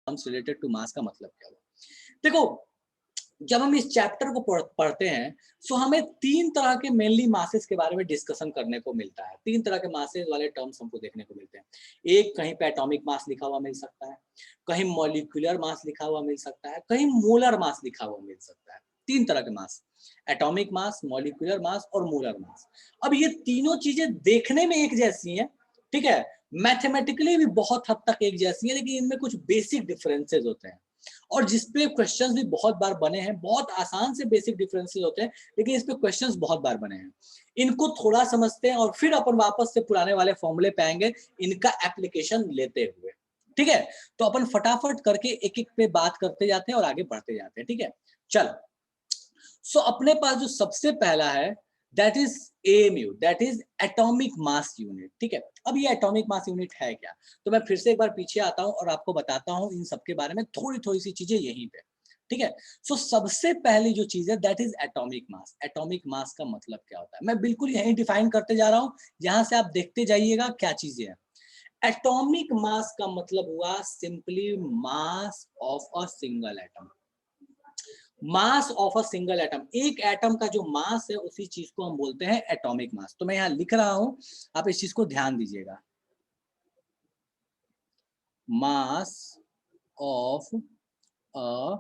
Terms related to mass का मतलब क्या हुआ। देखो, जब हम इस चैप्टर को पढ़ते हैं, सो हमें 3 तरह के मेनली मासेस के बारे में डिस्कशन करने को मिलता है। 3 तरह के मासेस वाले टर्म्स हमको देखने को मिलते हैं। एक कहीं पे एटॉमिक मास लिखा हुआ मिल सकता है, कहीं मॉलिक्यूलर मास लिखा हुआ मिल सकता है, कहीं मोलर मास लिखा हुआ मिल सकता है। 3 तरह के मास, एटॉमिक मास, मॉलिक्यूलर मास और मोलर मास। अब ये तीनों चीज़ें देखने में एक जैसी हैं, ठीक है? मैथमेटिकली भी बहुत हद तक एक जैसी हैं, लेकिन इनमें कुछ बेसिक डिफरेंसेस होते हैं। और जिस पे क्वेश्चंस भी बहुत बार बने हैं, बहुत आसान से बेसिक डिफरेंसेस होते हैं, लेकिन इस पे क्वेश्चंस बहुत बार बने हैं। इनको थोड़ा समझते हैं और फिर अपन वापस से पुराने वाले फॉर्मूले पे आएंगे, इनका एप्लीकेशन लेते हुए। ठीक है, तो अपन फटाफट करके एक एक पे बात करते जाते हैं और आगे बढ़ते जाते हैं। ठीक है, चलो। सो अपने पास जो सबसे पहला है, that is AMU, that is atomic mass unit. ठीक है, अब ये एटॉमिक मास यूनिट है क्या? तो मैं फिर से एक बार पीछे आता हूं और आपको बताता हूं इन सब के बारे में थोड़ी थोड़ी सी चीजें यहीं पे। ठीक है, सो सबसे पहली जो चीज है that is atomic mass. Atomic mass का मतलब क्या होता है, मैं बिल्कुल यहीं डिफाइन करते जा रहा हूं, यहां से आप देखते जाइएगा क्या चीजें हैं। एटॉमिक मास का मतलब हुआ simply mass of a single atom. Mass of a single atom, एक एटम का जो मास है उसी चीज को हम बोलते हैं एटॉमिक मास। तो मैं यहां लिख रहा हूं, आप इस चीज को ध्यान दीजिएगा। Mass of a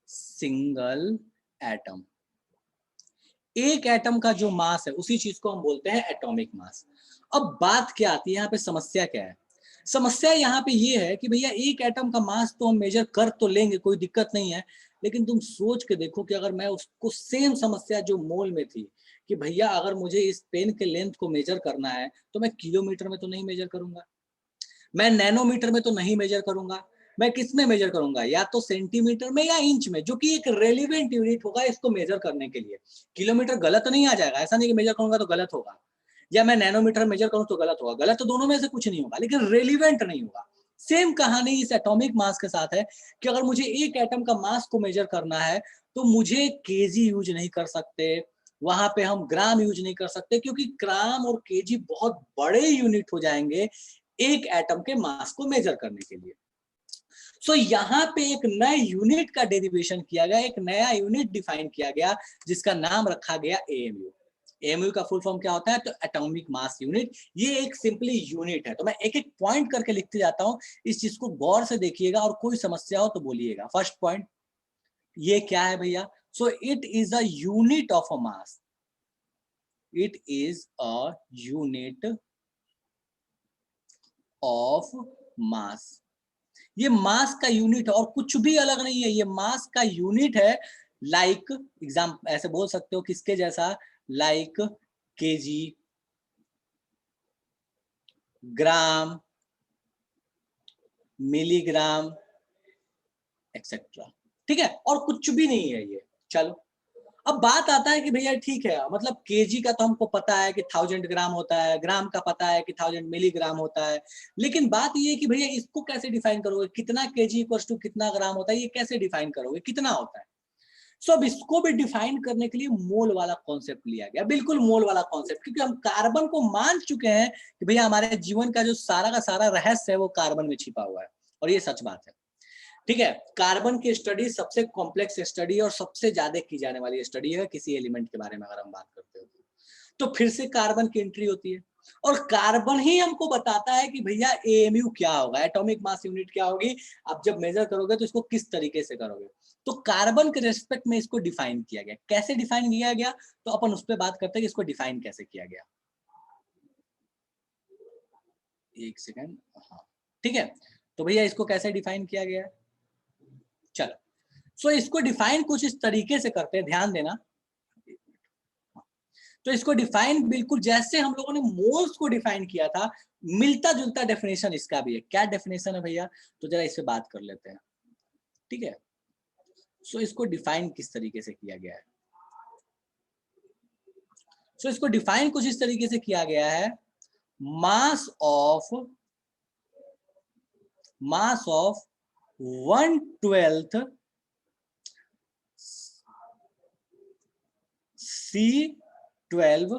single atom, एक एटम का जो मास है उसी चीज को हम बोलते हैं एटॉमिक मास। अब बात क्या आती है यहाँ पे, समस्या क्या है? समस्या यहाँ पे ये है कि भैया एक एटम का मास तो हम मेजर कर तो लेंगे, कोई दिक्कत नहीं है, लेकिन तुम सोच के देखो कि अगर मैं उसको सेम समस्या जो मोल में थी कि भैया अगर मुझे इस पेन के लेंथ को मेजर करना है तो मैं किलोमीटर में तो नहीं मेजर करूंगा, मैं नैनोमीटर में तो नहीं मेजर करूंगा, मैं किस में मेजर करूंगा? या तो सेंटीमीटर में या इंच में, जो कि एक रेलिवेंट यूनिट होगा इसको मेजर करने के लिए। किलोमीटर गलत नहीं आ जाएगा, ऐसा नहीं कि मेजर करूंगा तो गलत होगा, या मैं नैनोमीटर मेजर करूं तो गलत होगा। गलत तो दोनों में से कुछ नहीं होगा, लेकिन रेलिवेंट नहीं होगा। सेम कहानी इस एटॉमिक मास के साथ है कि अगर मुझे एक एटम का मास को मेजर करना है तो मुझे केजी यूज नहीं कर सकते, वहां पे हम ग्राम यूज नहीं कर सकते, क्योंकि ग्राम और केजी बहुत बड़े यूनिट हो जाएंगे एक एटम के मास को मेजर करने के लिए। सो यहाँ पे एक नए यूनिट का डेरिवेशन किया गया, एक नया यूनिट डिफाइन किया गया जिसका नाम रखा गया एएमयू। एएमयू का फुल फॉर्म क्या होता है? तो एटॉमिक मास यूनिट। ये एक सिंपली यूनिट है। तो मैं एक एक पॉइंट करके लिखते जाता हूं, इस चीज को गौर से देखिएगा और कोई समस्या हो तो बोलिएगा। फर्स्ट पॉइंट, ये क्या है भैया? So it is a unit of a mass, it is a unit of mass. ये मास का यूनिट है और कुछ भी अलग नहीं है, ये मास का यूनिट है। लाइक एग्जाम ऐसे बोल सकते हो किसके जैसा? लाइक केजी, ग्राम, मिलीग्राम, एक्सेट्रा। ठीक है, और कुछ भी नहीं है ये। चलो, अब बात आता है कि भैया ठीक है, मतलब केजी का तो हमको पता है कि 1000 ग्राम होता है, ग्राम का पता है कि 1000 मिलीग्राम होता है, लेकिन बात ये है कि भैया इसको कैसे डिफाइन करोगे? कितना केजी इक्वल्स टू कितना ग्राम होता है, ये कैसे डिफाइन करोगे? कितना होता है? सो अब इसको भी डिफाइन करने के लिए मोल वाला कॉन्सेप्ट लिया गया, बिल्कुल मोल वाला कॉन्सेप्ट, क्योंकि हम कार्बन को मान चुके हैं कि भैया हमारे जीवन का जो सारा का सारा रहस्य है वो कार्बन में छिपा हुआ है, और ये सच बात है। ठीक है, कार्बन की स्टडी सबसे कॉम्प्लेक्स स्टडी और सबसे ज्यादा की जाने वाली स्टडी है किसी एलिमेंट के बारे में अगर हम बात करते हो तो फिर से कार्बन की एंट्री होती है, और कार्बन ही हमको बताता है कि भैया एएमयू क्या होगा, एटॉमिक मास यूनिट क्या होगी। आप जब मेजर करोगे तो इसको किस तरीके से करोगे। तो कार्बन के रेस्पेक्ट में इसको डिफाइन किया गया। कैसे डिफाइन किया गया? तो अपन उस पर बात करते हैं कि इसको डिफाइन कैसे किया गया। एक सेकेंड, हाँ ठीक है, तो भैया इसको कैसे डिफाइन किया गया? चलो, सो इसको डिफाइन कुछ इस तरीके से करते हैं, ध्यान देना। तो इसको डिफाइन बिल्कुल जैसे हम लोगों ने मोल्स को डिफाइन किया था, मिलता जुलता डेफिनेशन इसका भी है। क्या डेफिनेशन है भैया? तो जरा इससे बात कर लेते हैं। ठीक है, सो इसको डिफाइन किस तरीके से किया गया है? सो इसको डिफाइन कुछ इस तरीके से किया गया है, mass of 1/12 C12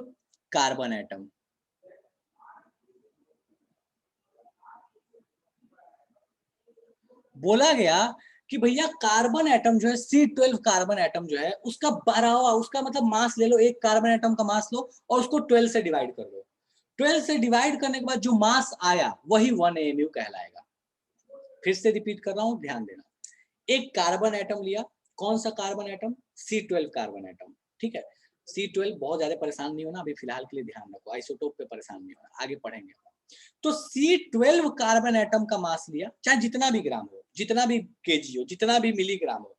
carbon atom. बोला गया कि भैया कार्बन एटम जो है C12 कार्बन एटम जो है उसका 12वां, उसका मतलब मास ले लो, एक कार्बन एटम का मास लो और उसको 12 से डिवाइड कर दो। 12 से डिवाइड करने के बाद जो मास आया वही 1 AMU कहलाएगा। फिर से रिपीट कर रहा हूं, ध्यान देना। एक कार्बन एटम लिया, कौन सा carbon atom? C12 carbon atom, ठीक है। C12 बहुत ज्यादा परेशान नहीं होना, अभी फिलहाल के लिए ध्यान रखो, आइसोटोप पे परेशान नहीं होना, आगे पढ़ेंगे। तो C12 कार्बन एटम का मास लिया, चाहे जितना भी ग्राम हो, जितना भी केजी हो, जितना भी मिलीग्राम हो,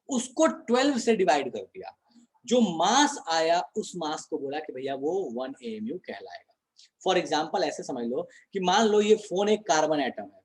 उसको 12 से डिवाइड कर दिया। जो मास आया उस मास को बोला कि भैया वो 1 AMU कहलाएगा। फॉर एग्जाम्पल ऐसे समझ लो कि मान लो ये फोन एक कार्बन एटम है,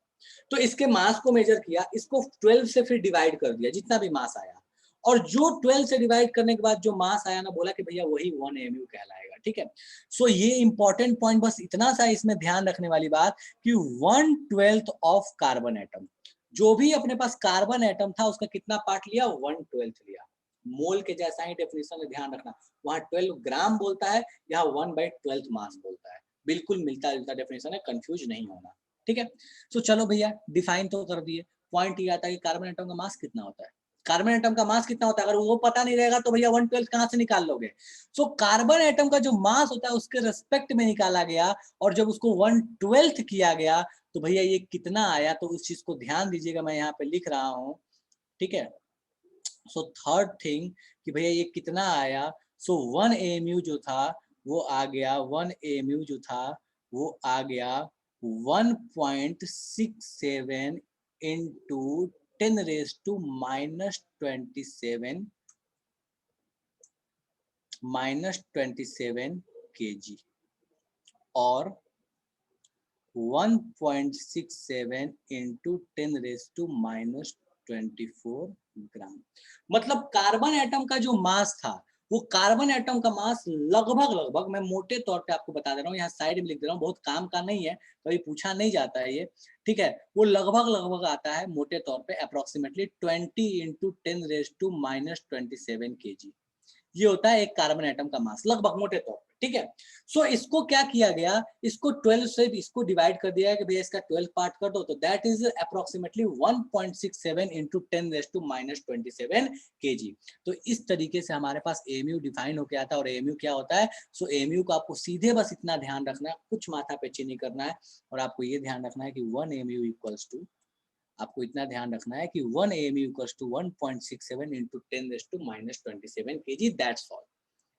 तो इसके मास को मेजर किया, इसको 12 से फिर डिवाइड कर दिया जितना भी मास आया, और जो 12 से डिवाइड करने के बाद जो मास आया ना, बोला कि भैया वही 1 AMU कहलाएगा, ठीक है। सो ये इंपॉर्टेंट पॉइंट, बस इतना सा इसमें ध्यान रखने वाली बात कि 1/12 ऑफ कार्बन एटम, जो भी अपने पास कार्बन एटम था उसका कितना पार्ट लिया? 1/12 लिया। मोल के जैसा ही डेफिनेशन में ध्यान रखना, वहां 12 ग्राम बोलता है, यहाँ 1/12 मास बोलता है, बिल्कुल मिलता जुलता डेफिनेशन है, कंफ्यूज नहीं होना, ठीक है। तो चलो भैया डिफाइन तो कर दिए, पॉइंट ये आता है कि कार्बन एटम का मास कितना होता है। कार्बन एटम का मास कितना होता है, अगर वो पता नहीं रहेगा तो भैया 1/12 कहाँ से निकाल लोगे। सो कार्बन एटम का जो मास होता है उसके रेस्पेक्ट में निकाला गया, और जब उसको 1/12 किया गया तो भैया ये कितना आया, तो उस चीज को ध्यान दीजिएगा, मैं यहाँ पे लिख रहा हूँ, ठीक है। सो थर्ड थिंग कि भैया ये कितना आया। सो 1 AMU जो था वो आ गया, 1 AMU जो था वो आ गया 1.67 इंटू 10⁻⁻27 -27 kg और 1.67 इंटू 10⁻24 ग्राम। मतलब कार्बन एटम का जो मास था, वो कार्बन एटम का मास लगभग लगभग, मैं मोटे तौर पे आपको बता दे रहा हूँ, यहाँ साइड में लिख दे रहा हूँ, बहुत काम का नहीं है, कभी पूछा नहीं जाता है ये, ठीक है। वो लगभग लगभग आता है मोटे तौर पे अप्रोक्सीमेटली 20 इंटू 10⁻⁻27 kg। ये होता है एक कार्बन एटम का मास, लगभग मोटे तौर पे, ठीक है। सो इसको क्या किया गया, इसको 12 से इसको डिवाइड कर दिया कि भैया इसका 12 पार्ट कर दो, तो that is approximately 1.67 into 10⁻⁻27 kg। तो इस तरीके से हमारे पास AMU डिफाइन होकर आता है। और AMU क्या होता है? सो AMU को आपको सीधे बस इतना ध्यान रखना है, कुछ माथा पेची नहीं करना है, और आपको ये ध्यान रखना है कि 1 AMU इक्वल्स टू, आपको इतना ध्यान रखना है कि 1 AMU equals to 1.67 into 10⁻⁻27 kg, that's all.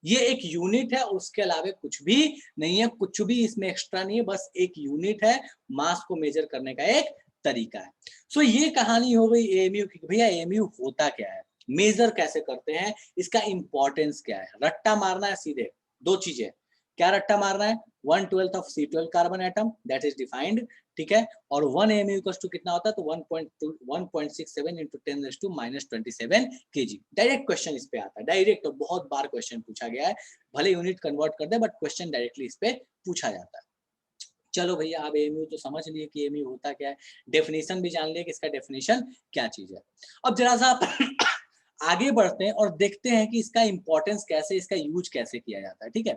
ये एक यूनिट है, उसके अलावा कुछ भी नहीं है, कुछ भी इसमें एक्स्ट्रा नहीं है, बस एक यूनिट है, मास को मेजर करने का एक तरीका है। सो ये कहानी हो गई AMU की। भैया AMU होता क्या है, मेजर कैसे करते हैं, इसका इंपॉर्टेंस क्या है। रट्टा मारना है सीधे, दो चीजें। क्या रट्टा मारना है? 1/12 of C12 carbon atom, that is defined, ठीक है। और 1 AMU इक्वल्स टू कितना होता है, तो 1.67 इंटू 10⁻⁻27 kg। डायरेक्ट क्वेश्चन इस पे आता है, डायरेक्ट, और बहुत बार क्वेश्चन पूछा गया है, भले यूनिट कन्वर्ट कर दे बट क्वेश्चन डायरेक्टली इस पे पूछा जाता है। चलो भैया आप AMU तो समझ लिए कि AMU होता क्या है, डेफिनेशन भी जान लिए कि इसका डेफिनेशन क्या चीज है। अब जरा सा आगे बढ़ते हैं और देखते हैं कि इसका इंपॉर्टेंस कैसे, इसका यूज कैसे किया जाता है, ठीक है।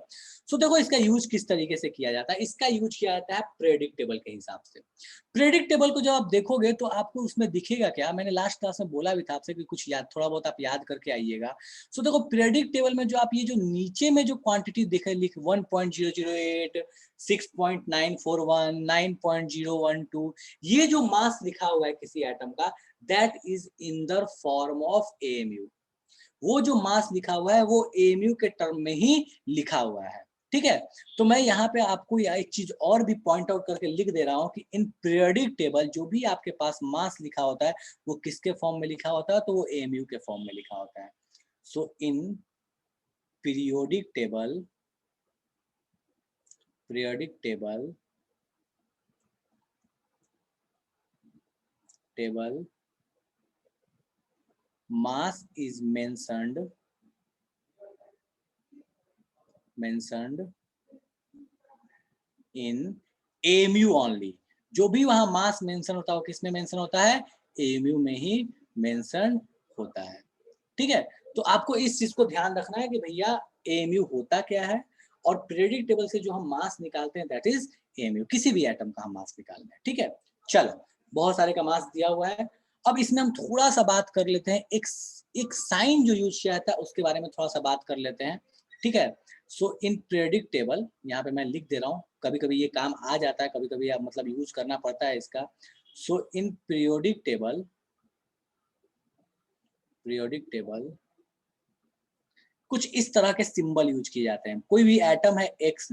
सो देखो इसका यूज किस तरीके से किया जाता है। इसका यूज किया जाता है प्रेडिक्टेबल के हिसाब से। प्रेडिक्टेबल को जब आप देखोगे तो आपको उसमें दिखेगा क्या, मैंने लास्ट क्लास में बोला भी था आपसे कि कुछ याद, थोड़ा बहुत आप याद करके आइएगा। सो देखो प्रेडिक्टेबल में जो आप ये जो नीचे में जो क्वांटिटी दिखे, लिख 1.008, 6.941, 9.012, ये जो मास लिखा हुआ है किसी एटम का, that is in the form of AMU। वो जो मास लिखा हुआ है वो AMU के टर्म में ही लिखा हुआ है, ठीक है। तो मैं यहाँ पे आपको एक चीज और भी पॉइंट आउट करके लिख दे रहा हूँ कि इन पीरियोडिक टेबल जो भी आपके पास मास लिखा होता है वो किसके फॉर्म में लिखा होता है, तो वो AMU के फॉर्म में लिखा होता है। So in periodic table, periodic table mass is mentioned in AMU only। जो भी वहां मास मेंशन होता है वो किसमें मेंशन होता है? AMU में ही मेंशन होता है, ठीक है। तो आपको इस चीज को ध्यान रखना है कि भैया AMU होता क्या है, और पीरियोडिक टेबल से जो हम मास निकालते हैं दैट इज AMU, किसी भी एटम का हम मास निकालते हैं, ठीक है। चलो बहुत सारे का मास दिया हुआ है। अब इसमें हम थोड़ा सा बात कर लेते हैं, एक साइन जो यूज किया जाता है उसके बारे में थोड़ा सा बात कर लेते हैं, ठीक है। सो इन पीरियोडिक टेबल, यहाँ पे मैं लिख दे रहा हूँ, कभी कभी ये काम आ जाता है, कभी कभी मतलब यूज करना पड़ता है इसका। सो इन पीरियोडिक टेबल कुछ इस तरह के सिंबल यूज किए जाते हैं। कोई भी एटम है एक्स,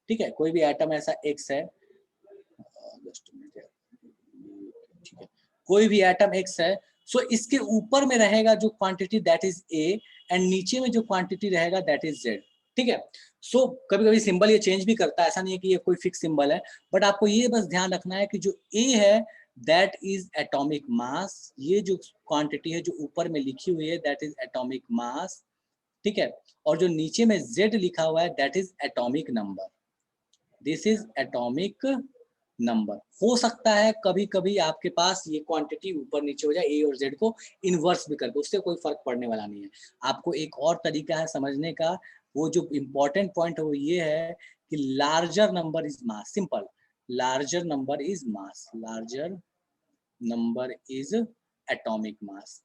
ठीक है, कोई भी एटम ऐसा एक्स है, जस्ट ठीक है, कोई भी एटम एक्स है, सो इसके ऊपर में रहेगा जो quantity that is a, and नीचे में जो क्वांटिटी रहेगा दैट इज जेड, ठीक है। सो कभी कभी सिंबल ये चेंज भी करता है, ऐसा नहीं है कि ये कोई फिक्स सिंबल है, बट आपको ये बस ध्यान रखना है कि जो ए है दैट इज एटॉमिक मास, ये जो क्वांटिटी है जो ऊपर में लिखी हुई है दैट इज एटॉमिक मास, ठीक है। और जो नीचे में जेड लिखा हुआ है that is atomic number, this is atomic number. हो सकता है कभी कभी आपके पास ये क्वांटिटी ऊपर नीचे हो जाए ए और जेड को इन्वर्स भी करके, उससे कोई फर्क पड़ने वाला नहीं है। आपको एक और तरीका है समझने का, वो जो इंपॉर्टेंट पॉइंट है वो ये है कि larger number is mass, simple, larger number is mass, larger number is atomic mass.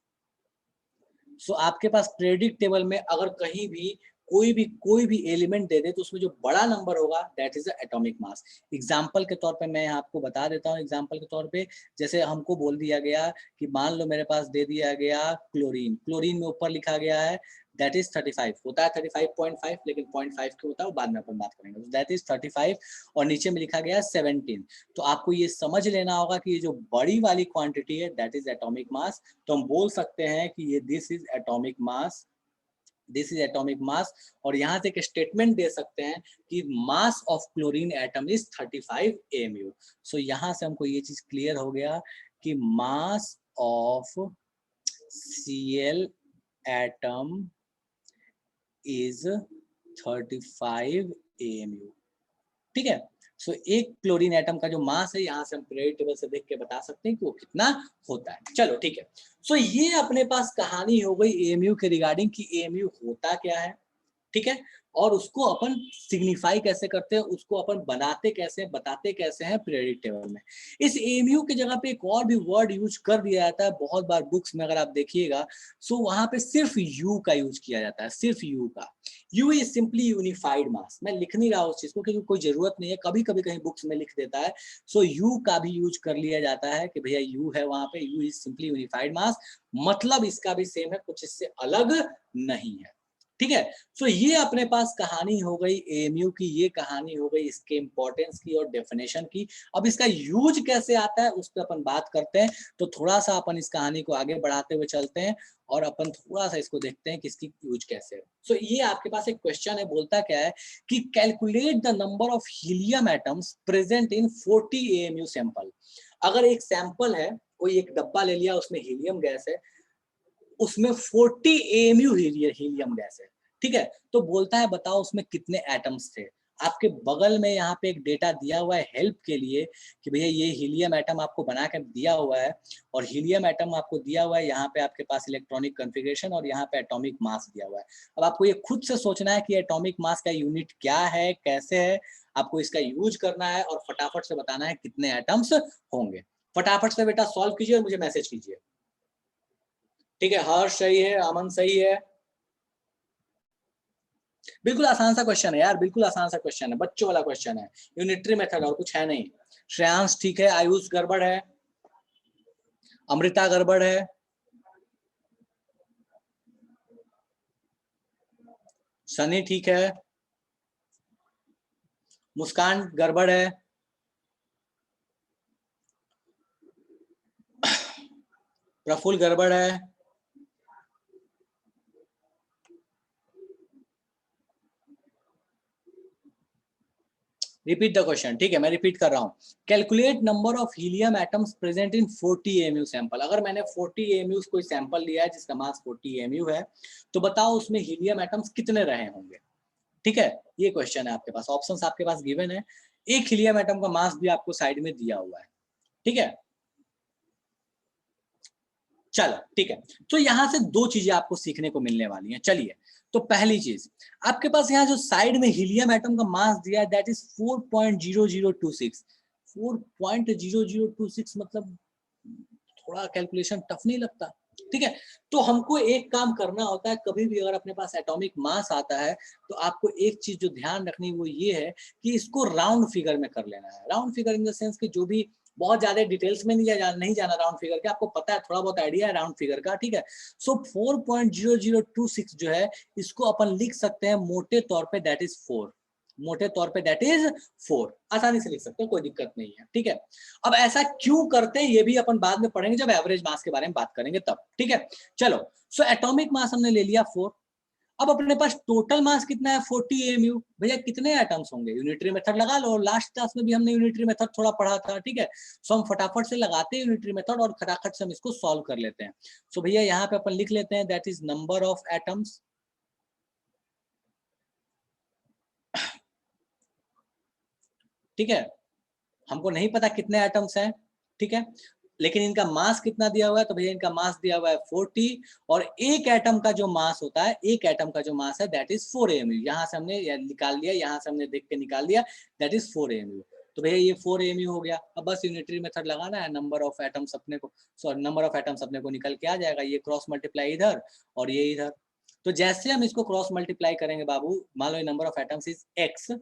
So आपके पास पीरियोडिक टेबल में अगर कहीं भी कोई भी एलिमेंट दे दे तो उसमें जो बड़ा नंबर होगा that is the atomic mass. Example के तौर पे मैं आपको बता देता हूँ, एग्जांपल के तौर पे जैसे हमको बोल दिया गया कि मान लो मेरे पास दे दिया गया क्लोरीन, क्लोरीन में ऊपर लिखा गया है दैट इज 35, होता है 35.5, लेकिन 0.5 क्यों होता है वो बाद में अपन बात करेंगे, दैट इज 35, और नीचे में लिखा गया है 17। तो आपको ये समझ लेना होगा कि ये जो बड़ी वाली क्वांटिटी है दैट इज एटॉमिक मास। तो हम बोल सकते हैं कि ये this is atomic mass, this is atomic मास। और यहाँ से एक स्टेटमेंट दे सकते हैं कि mass of chlorine atom is 35 AMU। सो यहाँ से हमको ये चीज क्लियर हो गया कि mass of Cl atom is 35 AMU, ठीक है। सो एक क्लोरीन एटम का जो मास है यहाँ से हम पीरियोडिक टेबल से देख के बता सकते हैं कि वो कितना होता है। चलो ठीक है, सो ये अपने पास कहानी हो गई एएमयू के रिगार्डिंग कि एएमयू होता क्या है, ठीक है, और उसको अपन सिग्निफाई कैसे करते हैं, उसको अपन बनाते कैसे, बताते कैसे हैं पीरियोडिक टेबल में। इस एएमयू की जगह पे एक और भी वर्ड यूज कर दिया जाता है बहुत बार बुक्स में, अगर आप देखिएगा सो वहां पे सिर्फ यू का यूज किया जाता है, सिर्फ यू का। यू इज सिंपली यूनिफाइड मास। मैं लिख नहीं रहा उस चीज को क्योंकि कोई जरूरत नहीं है, कभी कभी कहीं बुक्स में लिख देता है, सो यू का भी यूज कर लिया जाता है कि भैया यू है वहां पे, यू इज सिंपली यूनिफाइड मास, मतलब इसका भी सेम है, कुछ इससे अलग नहीं है, ठीक है। सो ये अपने पास कहानी हो गई एएमयू की, ये कहानी हो गई इसके इंपॉर्टेंस की और डेफिनेशन की। अब इसका यूज कैसे आता है उस पर अपन बात करते हैं, तो थोड़ा सा अपन इस कहानी को आगे बढ़ाते हुए चलते हैं और अपन थोड़ा सा इसको देखते हैं कि इसकी यूज कैसे है। सो ये आपके पास एक क्वेश्चन है, बोलता क्या है कि calculate the number of helium atoms present in 40 AMU sample. अगर एक सैंपल है, कोई एक डब्बा ले लिया, उसमें हीलियम गैस है, उसमें 40 AMU हीलियम गैस है, ठीक है, तो बोलता है बताओ उसमें कितने एटम्स थे। आपके बगल में यहाँ पे एक डेटा दिया हुआ है हेल्प के लिए कि भैया ये हीलियम एटम आपको बना कर दिया हुआ है, और हीलियम एटम आपको दिया हुआ है, यहाँ पे आपके पास इलेक्ट्रॉनिक कॉन्फ़िगरेशन और यहाँ पे एटॉमिक मास दिया हुआ है। अब आपको ये खुद से सोचना है कि एटॉमिक मास का यूनिट क्या है, कैसे है, आपको इसका यूज करना है और फटाफट से बताना है कितने एटम्स होंगे। फटाफट से बेटा सॉल्व कीजिए और मुझे मैसेज कीजिए, ठीक है। हर्ष सही है, अमन सही है, बिल्कुल आसान सा क्वेश्चन है यार, बिल्कुल आसान सा क्वेश्चन है, बच्चों वाला क्वेश्चन है, यूनिटरी मेथड और कुछ है नहीं। श्रेयांश ठीक है, आयुष गड़बड़ है, अमृता गड़बड़ है, सनी ठीक है, मुस्कान गड़बड़ है, प्रफुल्ल गड़बड़ है, रिपीट द क्वेश्चन, ठीक है मैं रिपीट कर रहा हूँ। Calculate number of helium atoms present in 40 AMU sample. अगर मैंने 40 AMU कोई सैंपल लिया है जिसका मास 40 AMU है, तो बताओ उसमें हीलियम एटम्स कितने रहे होंगे, ठीक है। ये क्वेश्चन है आपके पास, ऑप्शंस आपके पास गिवन है, एक हीलियम एटम का मास भी आपको साइड में दिया हुआ है, ठीक है। चलो ठीक है, तो यहां से दो चीजें आपको सीखने को मिलने वाली हैं। चलिए, तो पहली चीज आपके पास यहाँ जो साइड में हीलियम एटम का मास दिया है दैट इज 4.0026, 4.0026 मतलब थोड़ा कैलकुलेशन टफ नहीं लगता? ठीक है, तो हमको एक काम करना होता है, कभी भी अगर अपने पास एटॉमिक मास आता है तो आपको एक चीज जो ध्यान रखनी वो ये है कि इसको राउंड फिगर में कर लेना है। Round figure in the sense कि जो भी बहुत ज्यादा डिटेल्स में नहीं जाना राउंड फिगर के, आपको पता है, थोड़ा बहुत आइडिया है राउंड फिगर का, ठीक है। सो 4.0026 जो है इसको अपन लिख सकते हैं मोटे तौर पे दैट इज 4, मोटे तौर पे दैट इज 4, आसानी से लिख सकते हैं, कोई दिक्कत नहीं है, ठीक है। अब ऐसा क्यों करते हैं ये भी अपन बाद में पढ़ेंगे जब एवरेज मास के बारे में बात करेंगे तब, ठीक है। चलो, सो एटॉमिक मास हमने ले लिया 4। अब अपने पास टोटल मास कितना है 40 AMU। भैया कितने एटम्स होंगे, यूनिटरी मेथड लगा लो, लास्ट क्लास में भी हमने यूनिटरी मेथड थोड़ा पढ़ा था, ठीक है। सो हम फटाफट से लगाते हैं यूनिटरी मेथड और खटाखट से हम इसको सॉल्व कर लेते हैं। सो भैया यहाँ पे अपन लिख लेते हैं that is number of atoms, ठीक है। हमको नहीं पता कितने एटम्स हैं, ठीक है, लेकिन इनका मास कितना दिया हुआ है, तो भैया इनका मास दिया हुआ है 40, और एक एटम का जो मास होता है, एक एटम का जो मास है दैट इज 4 AMU। यहाँ से हमने निकाल लिया, यहाँ से हमने देख के निकाल लिया दैट इज 4 AMU। तो भैया ये 4 AMU हो गया। अब बस यूनिटरी मेथड लगाना है, नंबर ऑफ एटम्स अपने को, सॉरी नंबर ऑफ एटम्स अपने को निकल के आ जाएगा, ये क्रॉस मल्टीप्लाई इधर और ये इधर। तो जैसे हम इसको क्रॉस मल्टीप्लाई करेंगे बाबू, मान लो number of atoms is x,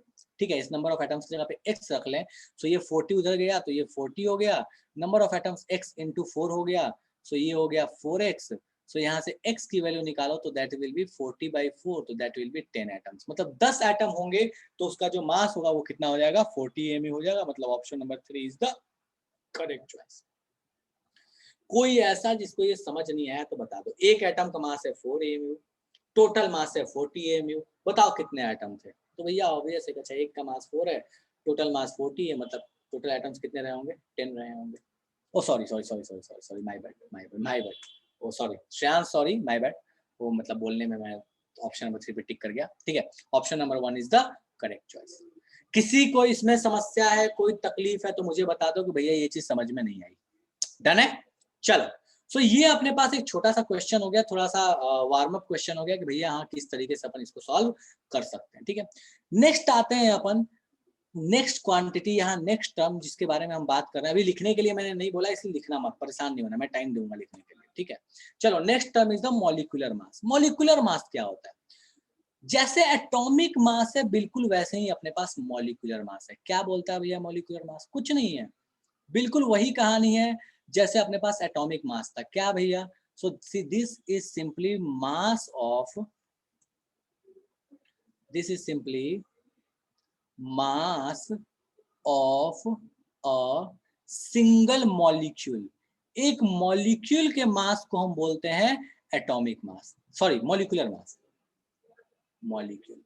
ठीक है, इस नंबर ऑफ एटम्स की जगह पे x रख लें, सो ये 40 उधर गया तो ये 40 हो गया, number of atoms x into 4 हो गया, सो ये हो गया 4x। सो यहाँ से x की वैल्यू निकालो तो दैट विल बी 40/4, तो दैट विल बी 10 एटम्स, मतलब 10 एटम होंगे तो उसका जो मास होगा वो कितना हो जाएगा 40 AMU हो जाएगा, मतलब option number 3 is the correct choice. कोई ऐसा जिसको ये समझ नहीं आया तो बता दो। एक एटम का मास है 4 AMU, टोटल मास है 40 AMU, बताओ कितने एटम थे। तो भैया ऑब्वियस है, अच्छा एक का मास 4 है, टोटल मास 40 है, मतलब टोटल एटम्स कितने रहे होंगे, 10 रहे होंगे। Oh sorry sorry sorry sorry sorry sorry, my bad my bad my bad, oh sorry Shreyansh, sorry my bad, वो मतलब बोलने में मैं ऑप्शन नंबर 3 पे टिक कर गया, ठीक है। Option number 1 is the correct choice. किसी को इसमें समस्या है, कोई तकलीफ है तो मुझे बता दो कि भैया ये चीज समझ में नहीं आई। डन है, चलो। सो ये अपने पास एक छोटा सा क्वेश्चन हो गया, थोड़ा सा वार्म अप क्वेश्चन हो गया कि भैया हाँ किस तरीके से अपन इसको सॉल्व कर सकते हैं, ठीक है। नेक्स्ट आते हैं अपन, नेक्स्ट क्वांटिटी, यहाँ नेक्स्ट टर्म जिसके बारे में हम बात कर रहे हैं, अभी लिखने के लिए मैंने नहीं बोला इसलिए लिखना मत, परेशान नहीं होना, मैं टाइम दूंगा लिखने के लिए, ठीक है। चलो, next term is the molecular mass. Molecular mass क्या होता है, जैसे एटॉमिक मास है बिल्कुल वैसे ही अपने पास मॉलिक्यूलर मास है। क्या बोलता है भैया मॉलिक्यूलर मास, कुछ नहीं है, बिल्कुल वही कहानी है जैसे अपने पास एटॉमिक मास था। क्या भैया, so this is simply mass of, this is simply mass of a single molecule. एक मॉलिक्यूल के मास को हम बोलते हैं atomic mass, sorry molecular mass. Molecule,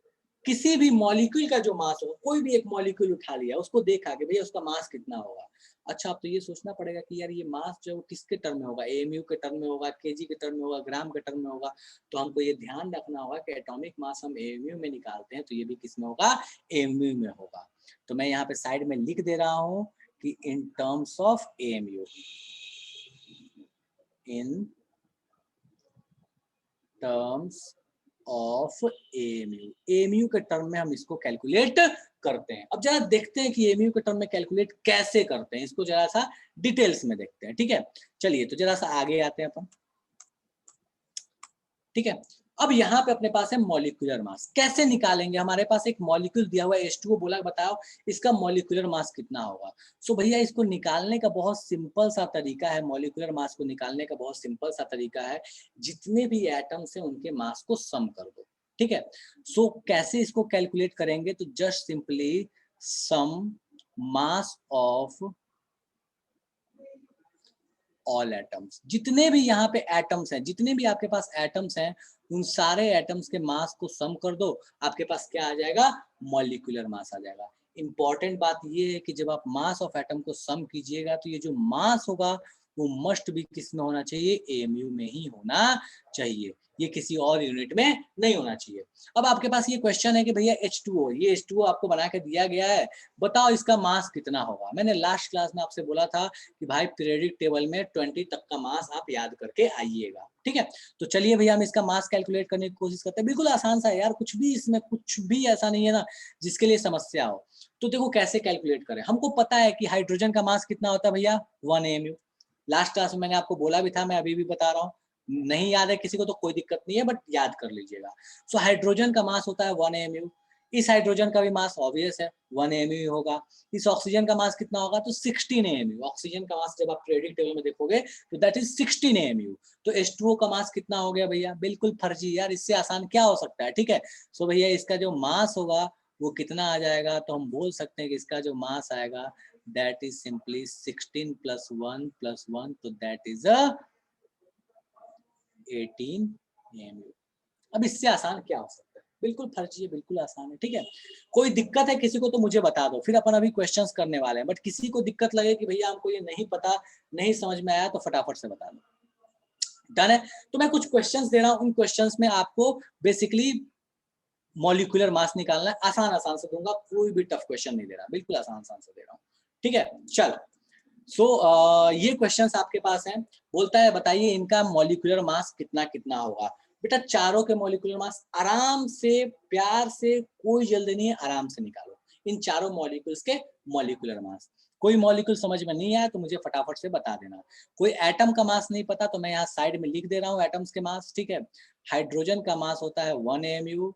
किसी भी मॉलिक्यूल का जो मास होगा, कोई भी एक मॉलिक्यूल उठा लिया, उसको देखा कि भैया उसका मास कितना होगा। अच्छा, अब तो ये सोचना पड़ेगा कि यार ये मास जो किसके टर्म में होगा, AMU के टर्म में होगा, केजी के टर्म में होगा, ग्राम के टर्म में होगा। तो हमको ये ध्यान रखना होगा कि एटॉमिक मास हम AMU में निकालते हैं तो ये भी किस में होगा, AMU में होगा। तो मैं यहाँ पे साइड में लिख दे रहा हूँ कि in terms of AMU, in terms of AMU, AMU के टर्म में हम इसको कैलकुलेट करते हैं। अब जरा देखते हैं कि AMU के टर्म में कैलकुलेट कैसे करते हैं, इसको जरा सा डिटेल्स में देखते हैं, ठीक है। चलिए तो जरा सा आगे आते हैं अपन, ठीक है। अब यहाँ पे अपने पास है मॉलिक्यूलर मास, कैसे निकालेंगे, हमारे पास एक मॉलिक्यूल दिया हुआ है H2O, बोला बताओ इसका मॉलिक्यूलर मास कितना होगा। सो भैया इसको निकालने का बहुत सिंपल सा तरीका है, मॉलिक्यूलर मास को निकालने का बहुत सिंपल सा तरीका है, जितने भी एटम्स हैं उनके मास को सम कर दो, ठीक है। सो कैसे इसको कैलकुलेट करेंगे, तो just simply some mass of all atoms, जितने भी यहाँ पे एटम्स हैं, जितने भी आपके पास एटम्स हैं, उन सारे एटम्स के मास को सम कर दो, आपके पास क्या आ जाएगा, मॉलिक्यूलर मास आ जाएगा। इंपॉर्टेंट बात ये है कि जब आप मास ऑफ एटम को सम कीजिएगा तो ये जो मास होगा वो मस्ट भी किस में होना चाहिए, AMU में ही होना चाहिए, ये किसी और यूनिट में नहीं होना चाहिए। अब आपके पास ये क्वेश्चन है कि भैया H2O, ये H2O आपको बना के दिया गया है, बताओ इसका मास कितना होगा। मैंने लास्ट क्लास में आपसे बोला था कि भाई पीरियोडिक टेबल में 20 तक का मास आप याद करके आइएगा, ठीक है। तो चलिए भैया हम इसका मास कैलकुलेट करने की कोशिश करते हैं, बिल्कुल आसान सा है यार, कुछ भी इसमें कुछ भी ऐसा नहीं है ना जिसके लिए समस्या हो। तो देखो कैसे कैलकुलेट करें। हमको पता है कि हाइड्रोजन का मास कितना होता है भैया, 1 AMU। लास्ट क्लास में मैंने आपको बोला भी था, मैं अभी भी बता रहा हूँ। नहीं याद है किसी को तो कोई दिक्कत नहीं है, बट याद कर लीजिएगा। सो हाइड्रोजन का मास होता है 1 AMU। इस हाइड्रोजन का भी मास ऑब्वियस है 1 AMU होगा। इस ऑक्सीजन का मास कितना होगा, तो 16 AMU। ऑक्सीजन का मास जब आप पीरियोडिक टेबल में देखोगे तो दैट इज 16 AMU। तो H2O का मास कितना हो गया भैया, बिल्कुल फर्जी यार, इससे आसान क्या हो सकता है, ठीक है। सो भैया इसका जो मास होगा वो कितना आ जाएगा, तो हम बोल सकते हैं कि इसका जो मास आएगा that is simply 16 plus 1 plus 1, so that is a 18 AMU। अब इससे आसान क्या हो सकता है, बिल्कुल फर्जी है, बिल्कुल आसान है, ठीक है। कोई दिक्कत है किसी को तो मुझे बता दो, फिर अपन अभी क्वेश्चंस करने वाले हैं। बट किसी को दिक्कत लगे कि भैया हमको ये नहीं पता, नहीं समझ में आया, तो फटाफट से बता दो। डन है। तो मैं कुछ क्वेश्चंस दे रहा हूँ, उन क्वेश्चंस में आपको बेसिकली मॉलिक्यूलर मास निकालना है। आसान आसान से दूंगा, कोई भी टफ क्वेश्चन नहीं दे रहा, बिल्कुल आसान आसान से दे रहा हूँ, ठीक है। चलो, सो ये क्वेश्चंस आपके पास हैं। बोलता है बताइए इनका मॉलिक्यूलर मास कितना कितना होगा। बेटा चारों के मॉलिक्यूलर मास आराम से, प्यार से, कोई जल्दी नहीं है, आराम से निकालो इन चारों मॉलिक्यूल्स के मॉलिक्यूलर मास। कोई मॉलिक्यूल समझ में नहीं आया तो मुझे फटाफट से बता देना। कोई एटम का मास नहीं पता तो मैं यहाँ साइड में लिख दे रहा हूँ एटम्स के मास, ठीक है। हाइड्रोजन का मास होता है 1 AMU,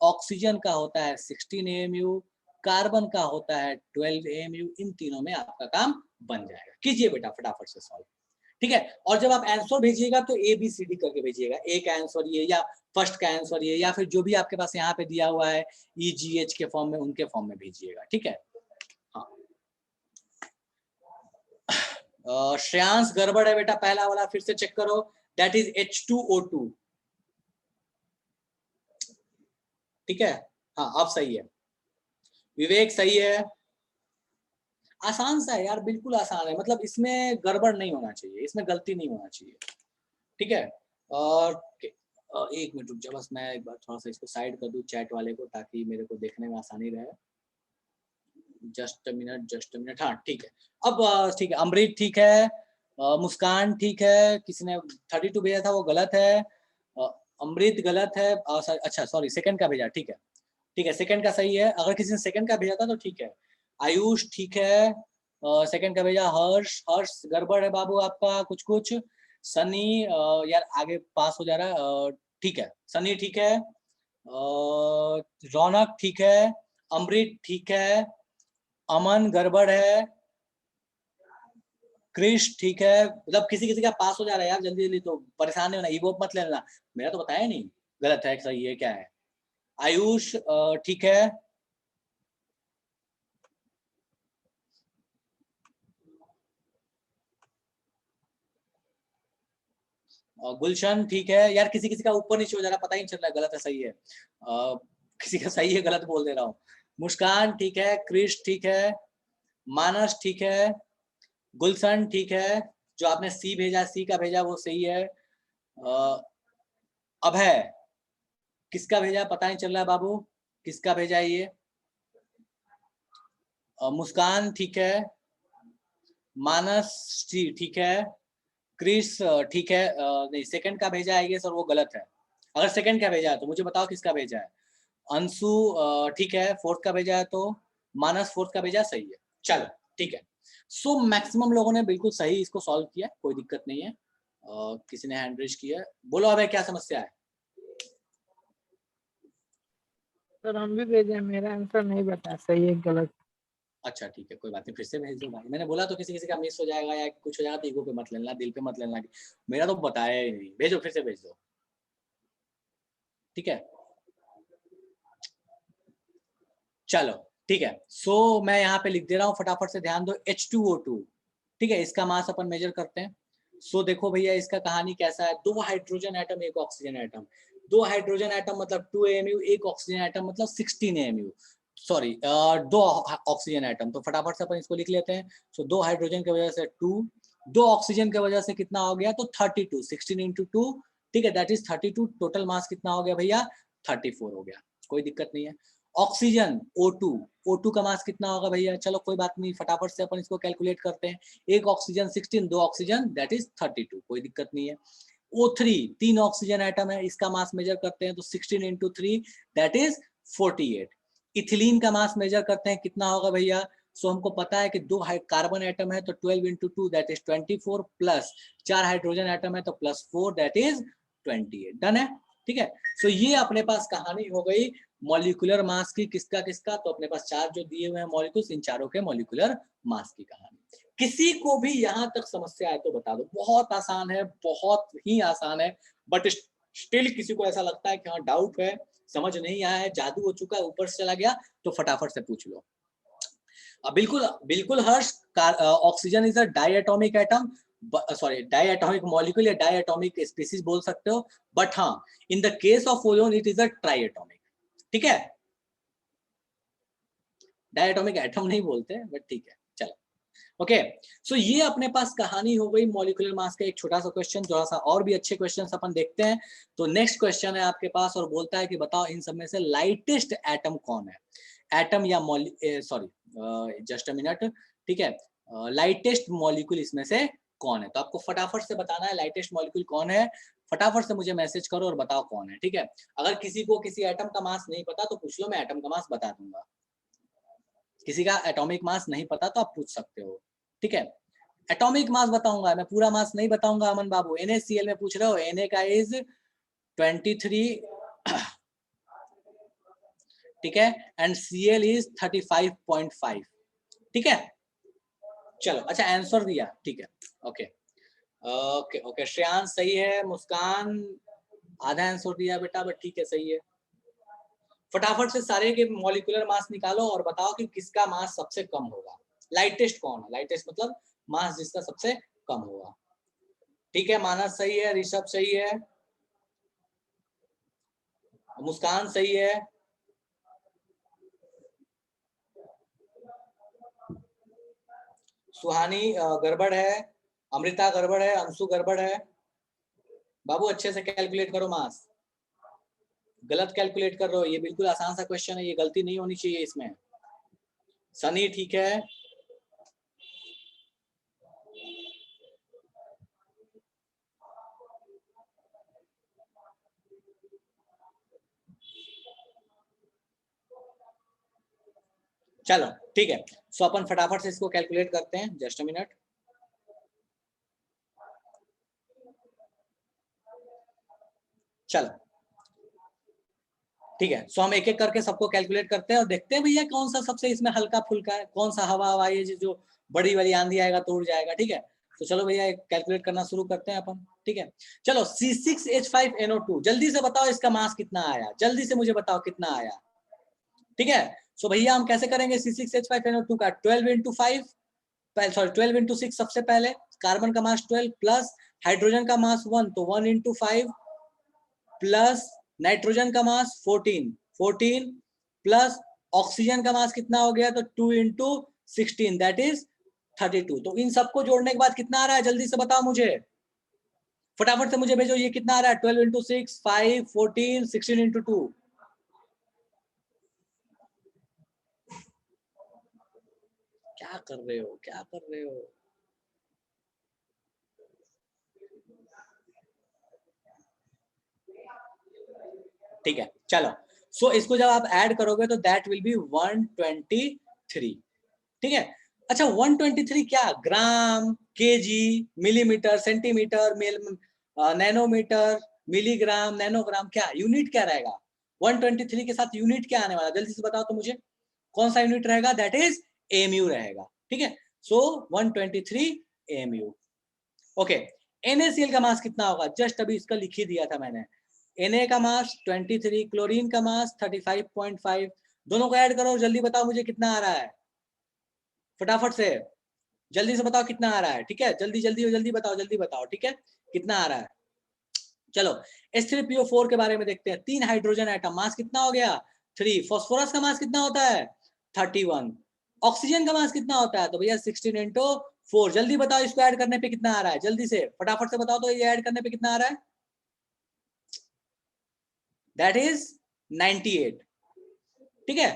ऑक्सीजन का होता है 16 AMU, कार्बन का होता है 12 AMU। इन तीनों में आपका काम बन जाएगा। कीजिए बेटा फटाफट से सॉल्व, ठीक है। और जब आप आंसर भेजिएगा तो ABCD करके भेजिएगा, एक आंसर ये या फर्स्ट का आंसर ये, या फिर जो भी आपके पास यहाँ पे दिया हुआ है EGH के फॉर्म में, उनके फॉर्म में भेजिएगा, ठीक है। हाँ, श्रेयांश गड़बड़ है बेटा, पहला वाला फिर से चेक करो, दैट इज H2O2, ठीक है। हाँ अब सही है, विवेक सही है। आसान सा है यार, बिल्कुल आसान है, मतलब इसमें गड़बड़ नहीं होना चाहिए, इसमें गलती नहीं होना चाहिए, ठीक है। और एक मिनट रुक जा, बस मैं एक बार थोड़ा सा इसको साइड कर दूं चैट वाले को, ताकि मेरे को देखने में आसानी रहे। जस्ट अ मिनट, हाँ ठीक है। अब ठीक है, अमृत ठीक है, मुस्कान ठीक है, किसी ने 32 भेजा था वो गलत है, अमृत गलत है, अच्छा सॉरी सेकंड का भेजा, ठीक है, ठीक है, सेकंड का सही है। अगर किसी ने सेकंड का भेजा था तो ठीक है। आयुष ठीक है, सेकंड का भेजा। हर्ष, हर्ष गड़बड़ है बाबू आपका कुछ कुछ। सनी यार आगे पास हो जा रहा है, ठीक है, सनी ठीक है, रौनक ठीक है, अमृत ठीक है, अमन गड़बड़ है, क्रिश ठीक है। मतलब किसी किसी का पास हो जा रहा है यार, जल्दी जल्दी, तो परेशान नहीं होना, ईगो मत लेना, मेरा तो बताया नहीं गलत है सही है क्या है। आयुष ठीक है, गुलशन ठीक है। यार किसी किसी का ऊपर नीचे हो जा रहा है, पता ही नहीं चल रहा है गलत है सही है, किसी का सही है गलत बोल दे रहा हूँ। मुस्कान ठीक है, क्रिश ठीक है, मानस ठीक है, गुलशन ठीक है, जो आपने सी भेजा, सी का भेजा वो सही है। अभय किसका भेजा पता नहीं चल रहा है बाबू, किसका भेजा है ये। मुस्कान ठीक है, मानस ठीक है, क्रिस ठीक है, नहीं सेकंड का भेजा है ये सर, वो गलत है। अगर सेकंड का भेजा है तो मुझे बताओ किसका भेजा है। अंशु ठीक है, फोर्थ का भेजा है तो मानस फोर्थ का भेजा, सही है। चलो ठीक है, सो मैक्सिमम लोगों ने बिल्कुल सही इसको सॉल्व किया, कोई दिक्कत नहीं है। किसी ने हैंड रेज किया, बोलो अब क्या समस्या है। सर हम भी भेजे, मेरा आंसर नहीं बता सही है गलत। अच्छा ठीक है, कोई बात नहीं, फिर से भेज दो भाई। मैंने बोला तो किसी किसी का मिस हो जाएगा या कुछ हो जाएगा तो ईगो पे मत लेना, दिल पे मत लेना, मेरा तो बताया ही नहीं। भेजो, फिर से भेज दो, ठीक है। चलो ठीक है, सो मैं यहाँ पे लिख दे रहा हूँ, फटाफट से ध्यान दो। H2O2, ठीक है, इसका मास अपन मेजर करते हैं। सो देखो भैया इसका कहानी कैसा है, 2 hydrogen atom, 1 oxygen atom. 2 hydrogen atom मतलब 2 AMU, 1 ऑक्सीजन एटम मतलब 16 AMU। सॉरी 2 ऑक्सीजन एटम, तो फटाफट से अपन इसको लिख लेते हैं। सो 2 हाइड्रोजन की वजह से 2, 2 ऑक्सीजन की वजह से कितना हो गया, तो 32, 16 इंटू 2, ठीक है, दैट इज 32। टोटल मास कितना हो गया भैया, 34 हो गया, कोई दिक्कत नहीं है। ऑक्सीजन O2, O2 का मास कितना होगा भैया, चलो कोई बात नहीं, फटाफट से अपन इसको कैलकुलेट करते हैं। 1 ऑक्सीजन 16, 2 ऑक्सीजन दैट इज 32, कोई दिक्कत नहीं है। O3 3 ऑक्सीजन एटम है, इसका मास मेजर करते हैं तो 16 इंटू 3 दैट इज 48। इथिलीन का मास मेजर करते हैं, कितना होगा भैया? सो हमको पता है कि 2 कार्बन एटम है तो 12 into 2 that is 24 plus 4 hydrogen atom है तो प्लस 4 दैट इज 28। डन है, ठीक है। सो ये अपने पास कहानी हो गई मॉलिक्यूलर मास की, किसका किसका? तो अपने पास 4 जो दिए हुए हैं मॉलिक्यूल्स, इन चारों के मॉलिक्यूलर मास की कहानी। किसी को भी यहाँ तक समस्या है तो बता दो, बहुत आसान है, बहुत ही आसान है, बट स्टिल किसी को ऐसा लगता है कि हाँ डाउट है, समझ नहीं आया है, जादू हो चुका है, ऊपर से चला गया, तो फटाफट से पूछ लो। बिल्कुल बिल्कुल Harsh, oxygen is a diatomic atom, sorry diatomic molecule या डायएटॉमिक स्पीसीज बोल सकते हो, बट हाँ in the case of ozone it is a triatomic, ठीक है। डायएटॉमिक एटम नहीं बोलते, बट ठीक है, चलो ओके। सो ये अपने पास कहानी हो गई मॉलिक्यूलर मास का एक छोटा सा क्वेश्चन। थोड़ा सा और भी अच्छे क्वेश्चंस अपन देखते हैं। तो नेक्स्ट क्वेश्चन है आपके पास और बोलता है कि बताओ इन सब में से लाइटेस्ट एटम कौन है? एटम या सॉरी जस्ट अ मिनट, ठीक है, लाइटेस्ट मॉलिक्यूल इसमें से कौन है? तो आपको फटाफट से बताना है लाइटेस्ट मॉलिक्यूल कौन है, फटाफट से मुझे मैसेज करो और बताओ कौन है, ठीक है। अगर किसी को किसी एटम का मास नहीं पता तो पूछ लो, मैं एटम का मास बता दूंगा। किसी का एटॉमिक मास नहीं पता तो आप पूछ सकते हो, ठीक है। एटॉमिक मास बताऊंगा, मैं पूरा मास नहीं बताऊंगा अमन बाबू। NaCl में पूछ रहे हो, Na का इज 23, ठीक है, एंड Cl इज 35.5, ठीक है। चलो अच्छा आंसर दिया, ठीक है, ओके ओके ओके। श्रेयांश सही है, मुस्कान आधा आंसर दिया बेटा, बट ठीक है, सही है। फटाफट से सारे के मॉलिक्यूलर मास निकालो और बताओ कि किसका मास सबसे कम होगा। लाइटेस्ट कौन है? लाइटेस्ट मतलब मास जिसका सबसे कम होगा, ठीक है। मानस सही है, ऋषभ सही है, मुस्कान सही है, सुहानी गड़बड़ है, अमृता गड़बड़ है, अंशु गड़बड़ है। बाबू अच्छे से कैलकुलेट करो मास, गलत कैलकुलेट कर रहे हो। ये बिल्कुल आसान सा क्वेश्चन है, ये गलती नहीं होनी चाहिए इसमें। सनी ठीक है, चलो ठीक है। सो अपन फटाफट से इसको कैलकुलेट करते हैं, जस्ट अ मिनट। चलो ठीक है, सो हम एक एक करके सबको कैलकुलेट करते हैं और देखते हैं भैया कौन सा सबसे इसमें हल्का फुल्का है, कौन सा हवा हवा ये जो बड़ी वाली आंधी आएगा तो उड़ जाएगा, ठीक है। तो चलो भैया कैलकुलेट करना शुरू करते हैं अपन, ठीक है। चलो C6H5NO2, जल्दी से बताओ इसका मास कितना आया, जल्दी से मुझे बताओ कितना आया, ठीक है। सो भैया हम कैसे करेंगे C6H5NO2 का 12 into 5, सॉरी 12 into 6 सबसे पहले, कार्बन का मास 12 प्लस हाइड्रोजन का मास 1 तो 1 into 5 प्लस नाइट्रोजन का मास 14 प्लस ऑक्सीजन का मास कितना हो गया, तो 2 into 16 दैट इज 32। तो इन सबको जोड़ने के बाद कितना आ रहा है, जल्दी से बताओ मुझे, फटाफट से मुझे भेजो, ये कितना आ रहा है? 12 into 6 5 14 16 into 2। क्या कर रहे हो, क्या कर रहे हो? ठीक है चलो। सो इसको जब आप ऐड करोगे तो दैट विल बी 123, ठीक है। अच्छा 123 क्या, gram, KG, millimetre, centimetre, nanometre, milligram, nanogram, क्या यूनिट क्या रहेगा? 123 के साथ यूनिट क्या आने वाला, जल्दी से बताओ तो मुझे, कौन सा यूनिट रहेगा? दैट इज एमयू रहेगा, ठीक है। सो 123 एमयू, ओके। NaCl का मास कितना होगा, जस्ट अभी इसका लिख ही दिया था मैंने। Na का मास 23, क्लोरीन का मास 35.5, दोनों को ऐड करो, जल्दी बताओ मुझे कितना आ रहा है, फटाफट से जल्दी से बताओ कितना आ रहा है, ठीक है। जल्दी जल्दी जल्दी बताओ, जल्दी बताओ, ठीक है, कितना आ रहा है। चलो H3PO4 के बारे में देखते हैं। 3 हाइड्रोजन एटम, मास कितना हो गया 3। फॉस्फोरस का मास कितना होता है 31। ऑक्सीजन का मास कितना होता है, तो भैया 16 into 4। जल्दी बताओ इसको ऐड करने पे कितना आ रहा है, जल्दी से फटाफट से बताओ तो ये ऐड करने पे कितना आ रहा है, दैट इज 98, ठीक है।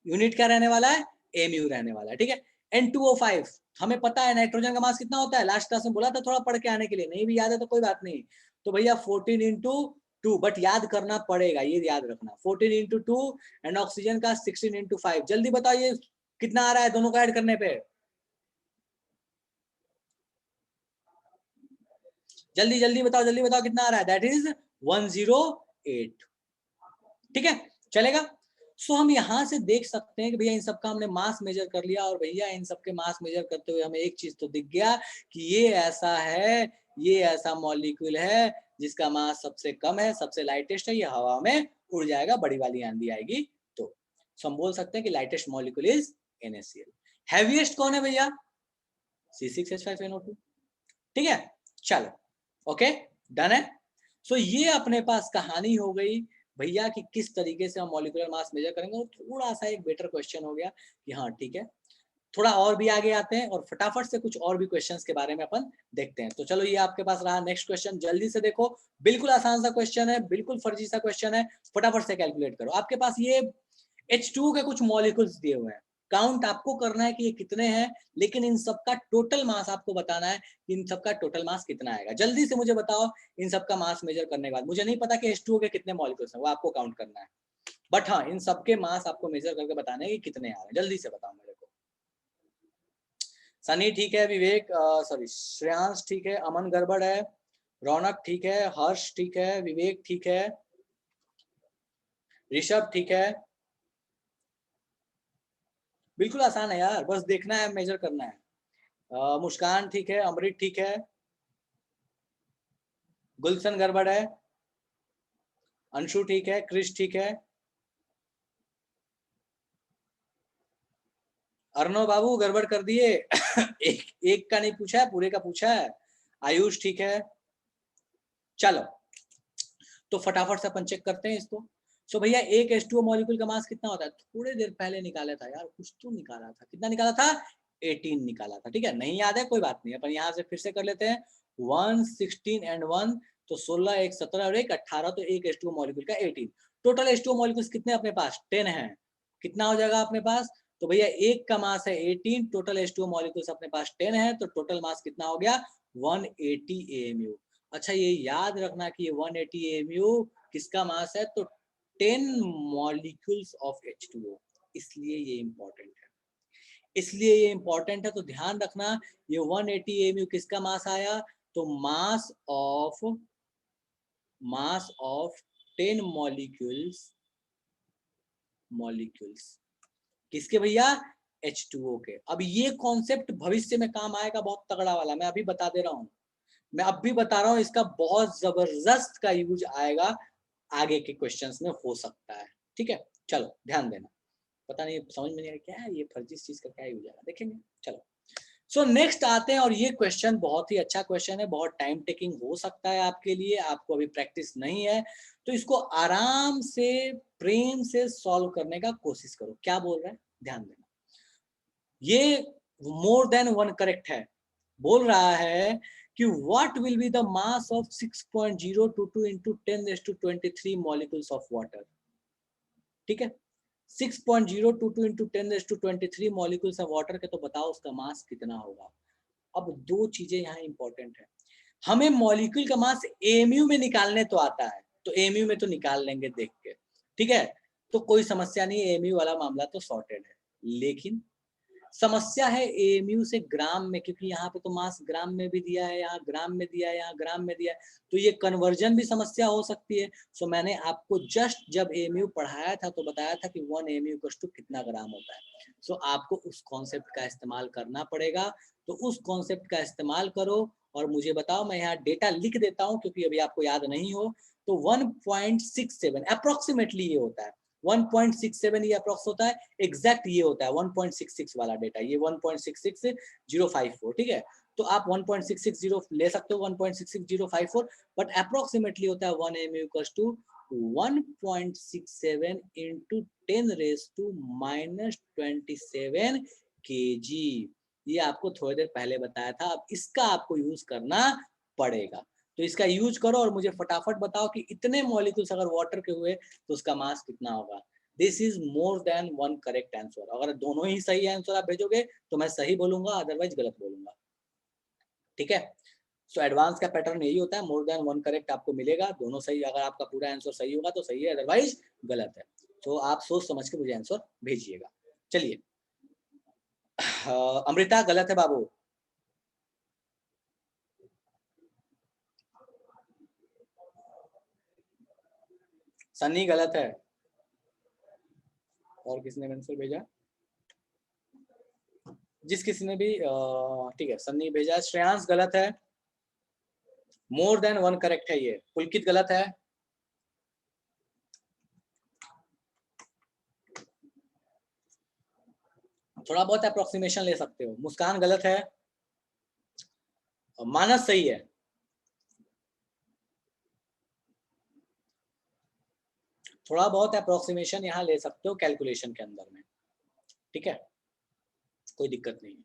यूनिट क्या रहने वाला है, एमयू रहने वाला है, ठीक है। N2O5 हमें पता है नाइट्रोजन का मास कितना होता है, लास्ट क्लास में बोला था थोड़ा पढ़ के आने के लिए, नहीं भी याद है तो कोई बात नहीं। तो भैया 14 into 2, बट याद करना पड़ेगा, ये याद रखना 14 इंटू 2 एंड ऑक्सीजन का 16 इंटू 5। जल्दी बताओ ये कितना आ रहा है दोनों को ऐड करने पे, जल्दी जल्दी बताओ, जल्दी बताओ कितना आ रहा है, दैट इज 108। ठीक है, चलेगा। सो हम यहां से देख सकते हैं कि भैया इन सबका हमने मास मेजर कर लिया, और भैया इन सबके मास मेजर करते हुए हमें एक चीज तो दिख गया कि ये ऐसा है, ये ऐसा मॉलिक्यूल है जिसका मास सबसे कम है, सबसे लाइटेस्ट है, ये हवा में उड़ जाएगा, बड़ी वाली आंधी आएगी तो। हम बोल सकते हैं कि lightest molecule is NaCl। Heaviest कौन है भैया, C6H5NO2। ठीक है, चलो ओके, डन है। सो ये अपने पास कहानी हो गई भैया कि किस तरीके से हम मॉलिक्यूलर मास मेजर करेंगे, और थोड़ा सा एक बेटर क्वेश्चन हो गया कि हाँ ठीक है, थोड़ा और भी आगे आते हैं और फटाफट से कुछ और भी क्वेश्चंस के बारे में अपन देखते हैं। तो चलो ये आपके पास रहा नेक्स्ट क्वेश्चन, जल्दी से देखो, बिल्कुल आसान सा क्वेश्चन है, बिल्कुल फर्जी सा क्वेश्चन है, फटाफट से कैलकुलेट करो। आपके पास ये H2 के कुछ मॉलिक्यूल्स दिए हुए हैं, काउंट आपको करना है कि ये कितने हैं, लेकिन इन सबका टोटल मास आपको बताना है कि इन सबका टोटल मास कितना आएगा। जल्दी से मुझे बताओ, इन सबका मास मेजर करने के बाद, मुझे नहीं पता कि H2O के कितने मॉलिक्यूल्स हैं, वो आपको काउंट करना है, बट हाँ इन सबके मास आपको मेजर करके बताने हैं कि कितने आ रहे हैं। जल्दी से बताओ मेरे को। सनी ठीक है, विवेक सॉरी श्रेयांश ठीक है, अमन गड़बड़ है, रौनक ठीक है, हर्ष ठीक है, विवेक ठीक है, ऋषभ ठीक है, बिल्कुल आसान है यार, बस देखना है, मेजर करना है। मुस्कान ठीक है, अमृत ठीक है, गुलशन गड़बड़ है, अंशु ठीक है, क्रिश ठीक है, अर्णव बाबू गड़बड़ कर दिए एक का नहीं पूछा है, पूरे का पूछा है। आयुष ठीक है, चलो तो फटाफट से अपन चेक करते हैं इसको। सो भैया एक H2O मॉलिक्यूल का मास कितना होता है, थोड़ी देर पहले निकाला था यार, कुछ तो निकाला था, कितना निकाला था, 18 निकाला था। ठीक है, नहीं याद है कोई बात नहीं, अपन यहाँ से फिर से कर लेते हैं। 1 16 एंड 1 तो 16, एक 17 और एक 18, तो एक H2O मॉलिक्यूल का 18। टोटल H2O मॉलिक्यूल्स कितने अपने पास, 10 है। कितना हो जाएगा अपने पास, तो भैया एक का मास है 18, टोटल H2O मॉलिक्यूल्स अपने पास 10 है, तो टोटल मास कितना हो गया 180 AMU। अच्छा ये याद रखना कि ये 180 AMU किसका मास है, तो 10 मॉलिक्यूल्स ऑफ H2O, इसलिए ये इंपॉर्टेंट है, इसलिए ये इंपॉर्टेंट है। तो ध्यान रखना ये 180 AMU किसका मास आया, तो मास ऑफ 10 मॉलिक्यूल्स किसके भैया, H2O के। अब ये कॉन्सेप्ट भविष्य में काम आएगा, बहुत तगड़ा वाला, मैं अभी बता दे रहा हूँ, मैं अब भी बता रहा हूँ, इसका बहुत जबरदस्त का यूज आएगा आगे के क्वेश्चंस में, हो सकता है। ठीक है, चलो ध्यान देना, पता नहीं समझ में नहीं आ रहा क्या है ये फर्जी चीज का क्या यूज आएगा, देखेंगे। चलो सो नेक्स्ट आते हैं, और ये क्वेश्चन बहुत ही अच्छा क्वेश्चन है, बहुत टाइम टेकिंग हो सकता है आपके लिए, आपको अभी प्रैक्टिस नहीं है, तो इसको आराम से प्रेम से सॉल्व करने का कोशिश करो। क्या बोल रहा है, ध्यान देना, ये मोर देन वन करेक्ट है। बोल रहा है कि what will be the mass of 6.022 into 10⁻23 molecules of water. ठीक है, 6.022 into 10⁻23 मॉलिक्यूल्स ऑफ वाटर के, तो बताओ उसका मास कितना होगा। अब दो चीजें यहाँ इंपॉर्टेंट है, हमें मॉलिक्यूल का मास एमयू में निकालने तो आता है, तो एमयू में तो निकाल लेंगे देख के, ठीक है, तो कोई समस्या नहीं, एमयू वाला मामला तो सॉर्टेड है। लेकिन समस्या है एएमयू से ग्राम में, क्योंकि यहाँ पे तो मास ग्राम में भी दिया है, यहाँ ग्राम में दिया है, यहाँ ग्राम में दिया है, तो ये कन्वर्जन भी समस्या हो सकती है। सो मैंने आपको जस्ट जब एएमयू पढ़ाया था तो बताया था कि 1 एएमयू टू कितना ग्राम होता है। सो आपको उस कॉन्सेप्ट का इस्तेमाल करना पड़ेगा, तो उस कॉन्सेप्ट का इस्तेमाल करो और मुझे बताओ। मैं यहाँ डेटा लिख देता हूँ क्योंकि अभी आपको याद नहीं हो, तो 1.67 अप्रोक्सीमेटली ये होता है, 1.67 ये अप्रोक्स होता है, एग्जैक्ट ये होता है 1.66 वाला डेटा, ये 1.66054। ठीक है, तो आप 1.660 ले सकते हो, 1.66054, बट अप्रोक्सीमेटली होता है 1 M equals to 1.67 into 10⁻⁻27 kg। ये आपको थोड़ी देर पहले बताया था, अब इसका आपको यूज करना पड़ेगा, तो इसका यूज करो और मुझे फटाफट बताओ कि इतने मॉलिक्यूल्स अगर वाटर के हुए तो उसका मास कितना होगा। This is more than one correct answer, अगर दोनों ही सही आंसर आप भेजोगे तो मैं सही बोलूंगा, अदरवाइज गलत बोलूंगा। ठीक है, सो एडवांस का पैटर्न यही होता है, मोर देन वन करेक्ट आपको मिलेगा, दोनों सही, अगर आपका पूरा आंसर सही होगा तो सही है, अदरवाइज गलत है। तो आप सोच समझ के मुझे आंसर भेजिएगा। चलिए, अमृता गलत है बाबू। सन्नी गलत है। और किसने आंसर भेजा? जिस किसी ने भी, ठीक है, सन्नी भेजा। श्रेयांश गलत है, मोर देन वन करेक्ट है ये। पुलकित गलत है, थोड़ा बहुत अप्रोक्सीमेशन ले सकते हो। मुस्कान गलत है, मानस सही है। थोड़ा बहुत अप्रोक्सीमेशन यहाँ ले सकते हो कैलकुलेशन के अंदर में, ठीक है, कोई दिक्कत नहीं है।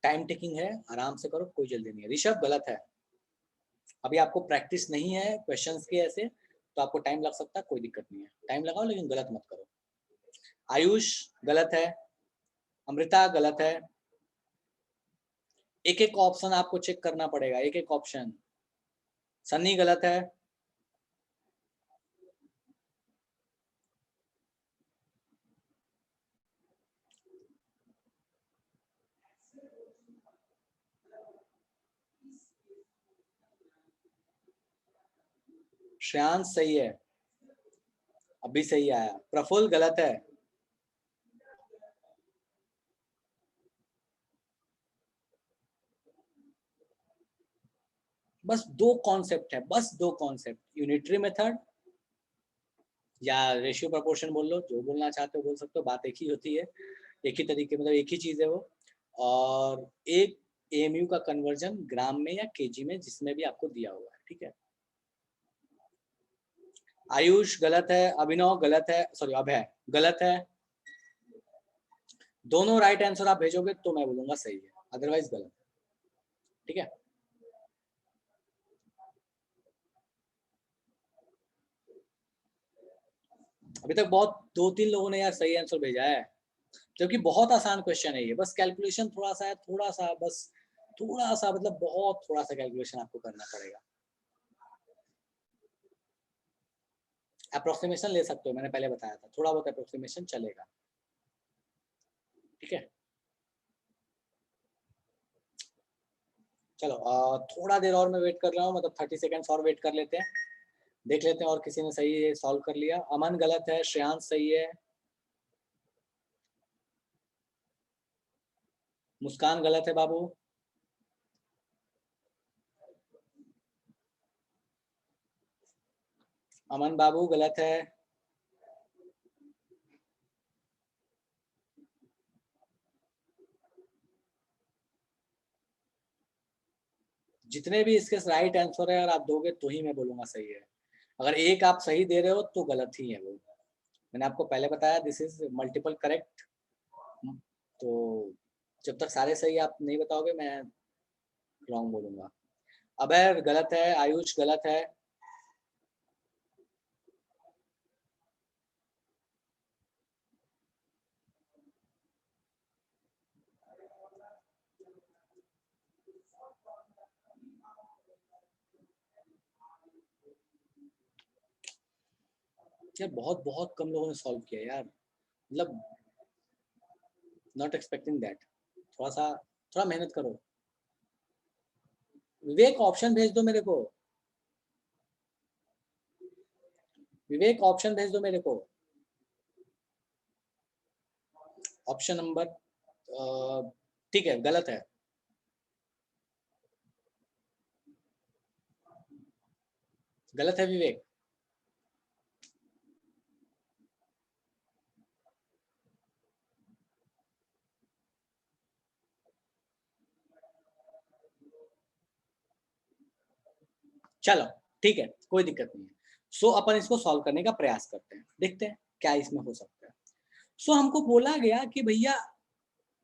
टाइम टेकिंग है, आराम से करो, कोई जल्दी नहीं है। ऋषभ गलत है, अभी आपको प्रैक्टिस नहीं है क्वेश्चंस के ऐसे, तो आपको टाइम लग सकता है, कोई दिक्कत नहीं है, टाइम लगाओ लेकिन गलत मत करो। आयुष गलत है, अमृता गलत है। एक एक ऑप्शन आपको चेक करना पड़ेगा, एक एक ऑप्शन। सन्नी गलत है, श्रेयांश सही है, अभी सही आया। प्रफुल्ल गलत है, बस दो कॉन्सेप्ट है, बस दो कॉन्सेप्ट, यूनिटरी मेथड या रेशियो प्रोपोर्शन, बोल लो जो बोलना चाहते हो बोल सकते हो, बात एक ही होती है, एक ही तरीके, मतलब एक ही चीज है वो। और एक एएमयू का कन्वर्जन ग्राम में या केजी में, जिसमें भी आपको दिया हुआ है, ठीक है। आयुष गलत है, अभिनव गलत है, सॉरी अभय गलत है। दोनों राइट आंसर आप भेजोगे तो मैं बोलूंगा सही है, अदरवाइज गलत है, ठीक है। अभी तक बहुत 2-3 लोगों ने यार सही आंसर भेजा है, क्योंकि बहुत आसान क्वेश्चन है ये, बस कैलकुलेशन थोड़ा सा है, थोड़ा सा बस, थोड़ा सा मतलब बहुत थोड़ा सा कैलकुलेशन आपको करना पड़ेगा। अप्रोक्सीमेशन ले सकते हो, मैंने पहले बताया था, थोड़ा बहुत अप्रोक्सीमेशन चलेगा, ठीक है। चलो थोड़ा देर और मैं वेट कर रहा हूँ, मतलब 30 सेकेंड्स और वेट कर लेते हैं, देख लेते हैं और किसी ने सही सॉल्व कर लिया। अमन गलत है, श्रेयांश सही है, मुस्कान गलत है बाबू, अमन बाबू गलत है, जितने भी इसके राइट आंसर है, अगर आप दोगे तो ही मैं बोलूंगा सही है, अगर एक आप सही दे रहे हो तो गलत ही है वो। मैंने आपको पहले बताया दिस इज मल्टीपल करेक्ट, तो जब तक सारे सही आप नहीं बताओगे मैं रॉन्ग बोलूंगा। अबैर गलत है, आयुष गलत है, यार बहुत बहुत कम लोगों ने सॉल्व किया यार, मतलब नॉट एक्सपेक्टिंग दैट। थोड़ा सा, थोड़ा मेहनत करो। विवेक ऑप्शन भेज दो मेरे को, विवेक ऑप्शन भेज दो मेरे को। ऑप्शन नंबर, ठीक है, गलत है, गलत है विवेक। चलो ठीक है, कोई दिक्कत नहीं है। सो अपन इसको सॉल्व करने का प्रयास करते हैं, देखते हैं क्या इसमें हो सकता है। सो हमको बोला गया कि भैया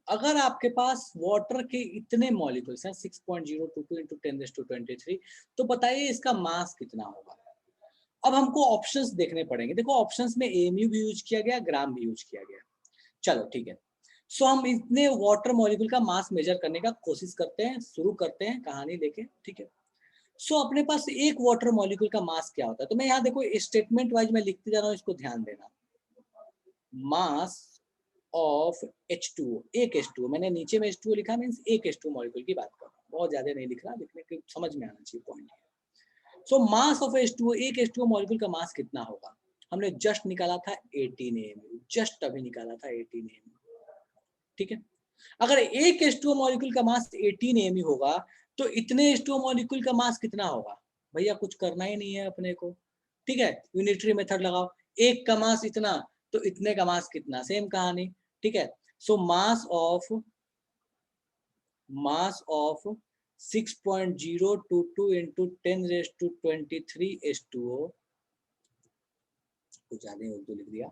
अगर आपके पास वाटर के इतने मॉलिक्यूल्स हैं 6.022 × 10⁻23, तो बताइए इसका मास कितना होगा। अब हमको ऑप्शंस देखने पड़ेंगे। देखो ऑप्शंस में एमयू भी यूज किया गया, ग्राम भी यूज किया गया। चलो ठीक है, सो हम इतने वाटर मॉलिक्यूल का मास मेजर करने का कोशिश करते हैं, शुरू करते हैं कहानी लेके, ठीक है। सो अपने पास एक वाटर मॉलिक्यूल का मास क्या होता है, तो मैं यहाँ देखो स्टेटमेंट वाइज मैं लिखते जा रहा हूँ, इसको ध्यान देना। मास ऑफ H2O, एक H2O, मैंने नीचे में H2O लिखा, मीन्स एक H2O मॉलिक्यूल की बात कर रहा हूँ, बहुत ज्यादा नहीं लिख रहा, लिखने के समझ में आना चाहिए point. So mass of H2O, एक H2O मॉलिक्यूल का मास कितना होगा, हमने जस्ट निकाला था 18 AMU, जस्ट अभी निकाला था 18 AMU, ठीक है। अगर एक H2O मॉलिक्यूल का मास 18 AMU होगा तो इतने H2O मॉलिक्यूल का मास कितना होगा, भैया कुछ करना ही नहीं है अपने को, ठीक है। यूनिटरी मेथड लगाओ, एक का मास इतना तो इतने का मास कितना, सेम कहानी, ठीक है। So mass of 6.022 into 10⁻23 H2O, कुछ ज्यादा उर्दू लिख दिया,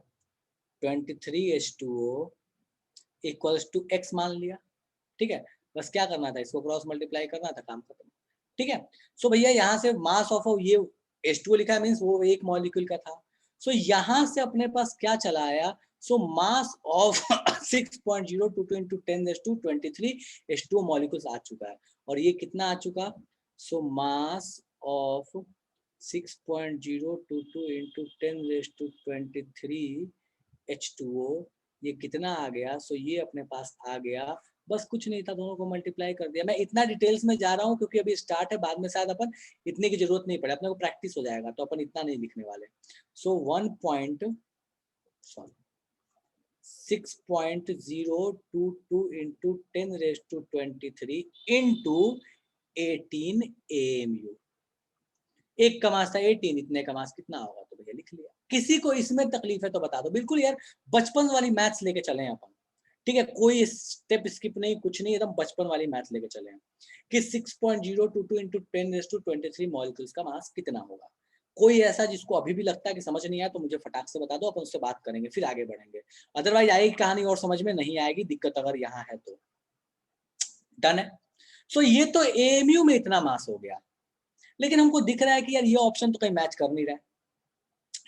23 H2O इक्वल्स टू x मान लिया, ठीक है। बस क्या करना था, इसको क्रॉस मल्टीप्लाई करना था, काम खत्म, ठीक है। सो भैया यहाँ से मास ऑफ ये H2O लिखा है, मीन्स वो एक मॉलिक्यूल का था। सो यहाँ से अपने पास क्या चला आया, so mass of 6.022 into 10⁻23 H2O molecules आ चुका है। और ये कितना आ चुका, सो मास ऑफ 6.022 into 10⁻23 H2O, ये कितना आ गया, सो ये अपने पास आ गया, बस कुछ नहीं था, दोनों को मल्टीप्लाई कर दिया। मैं इतना डिटेल्स में जा रहा हूँ क्योंकि अभी स्टार्ट है, बाद में शायद अपन इतने की जरूरत नहीं पड़े, अपने को प्रैक्टिस हो जाएगा, तो अपन इतना नहीं लिखने वाले। सो 6.022 into 10⁻23 into 18 AMU, एक का मास था 18, इतने का मास कितना होगा, तो भैया लिख लिया। किसी को इसमें तकलीफ है तो बता दो, बिल्कुल यार बचपन वाली मैथ्स लेके चले अपन, ठीक है, कोई स्टेप स्किप नहीं, कुछ नहीं, एकदम बचपन वाली मैथ्स लेके चले हैं कि 6.022 into 10⁻23 मॉलिक्यूल्स का मास कितना होगा। कोई ऐसा जिसको अभी भी लगता है कि समझ नहीं आया तो मुझे फटाक से बता दो, अपन उससे बात करेंगे, फिर आगे बढ़ेंगे। अदरवाइज आएगी कहानी और समझ में नहीं आएगी, दिक्कत अगर यहाँ है तो। डन है। सो ये तो एएमयू में इतना मास हो गया, लेकिन हमको दिख रहा है कि यार ये ऑप्शन तो कहीं मैच कर नहीं रहा है,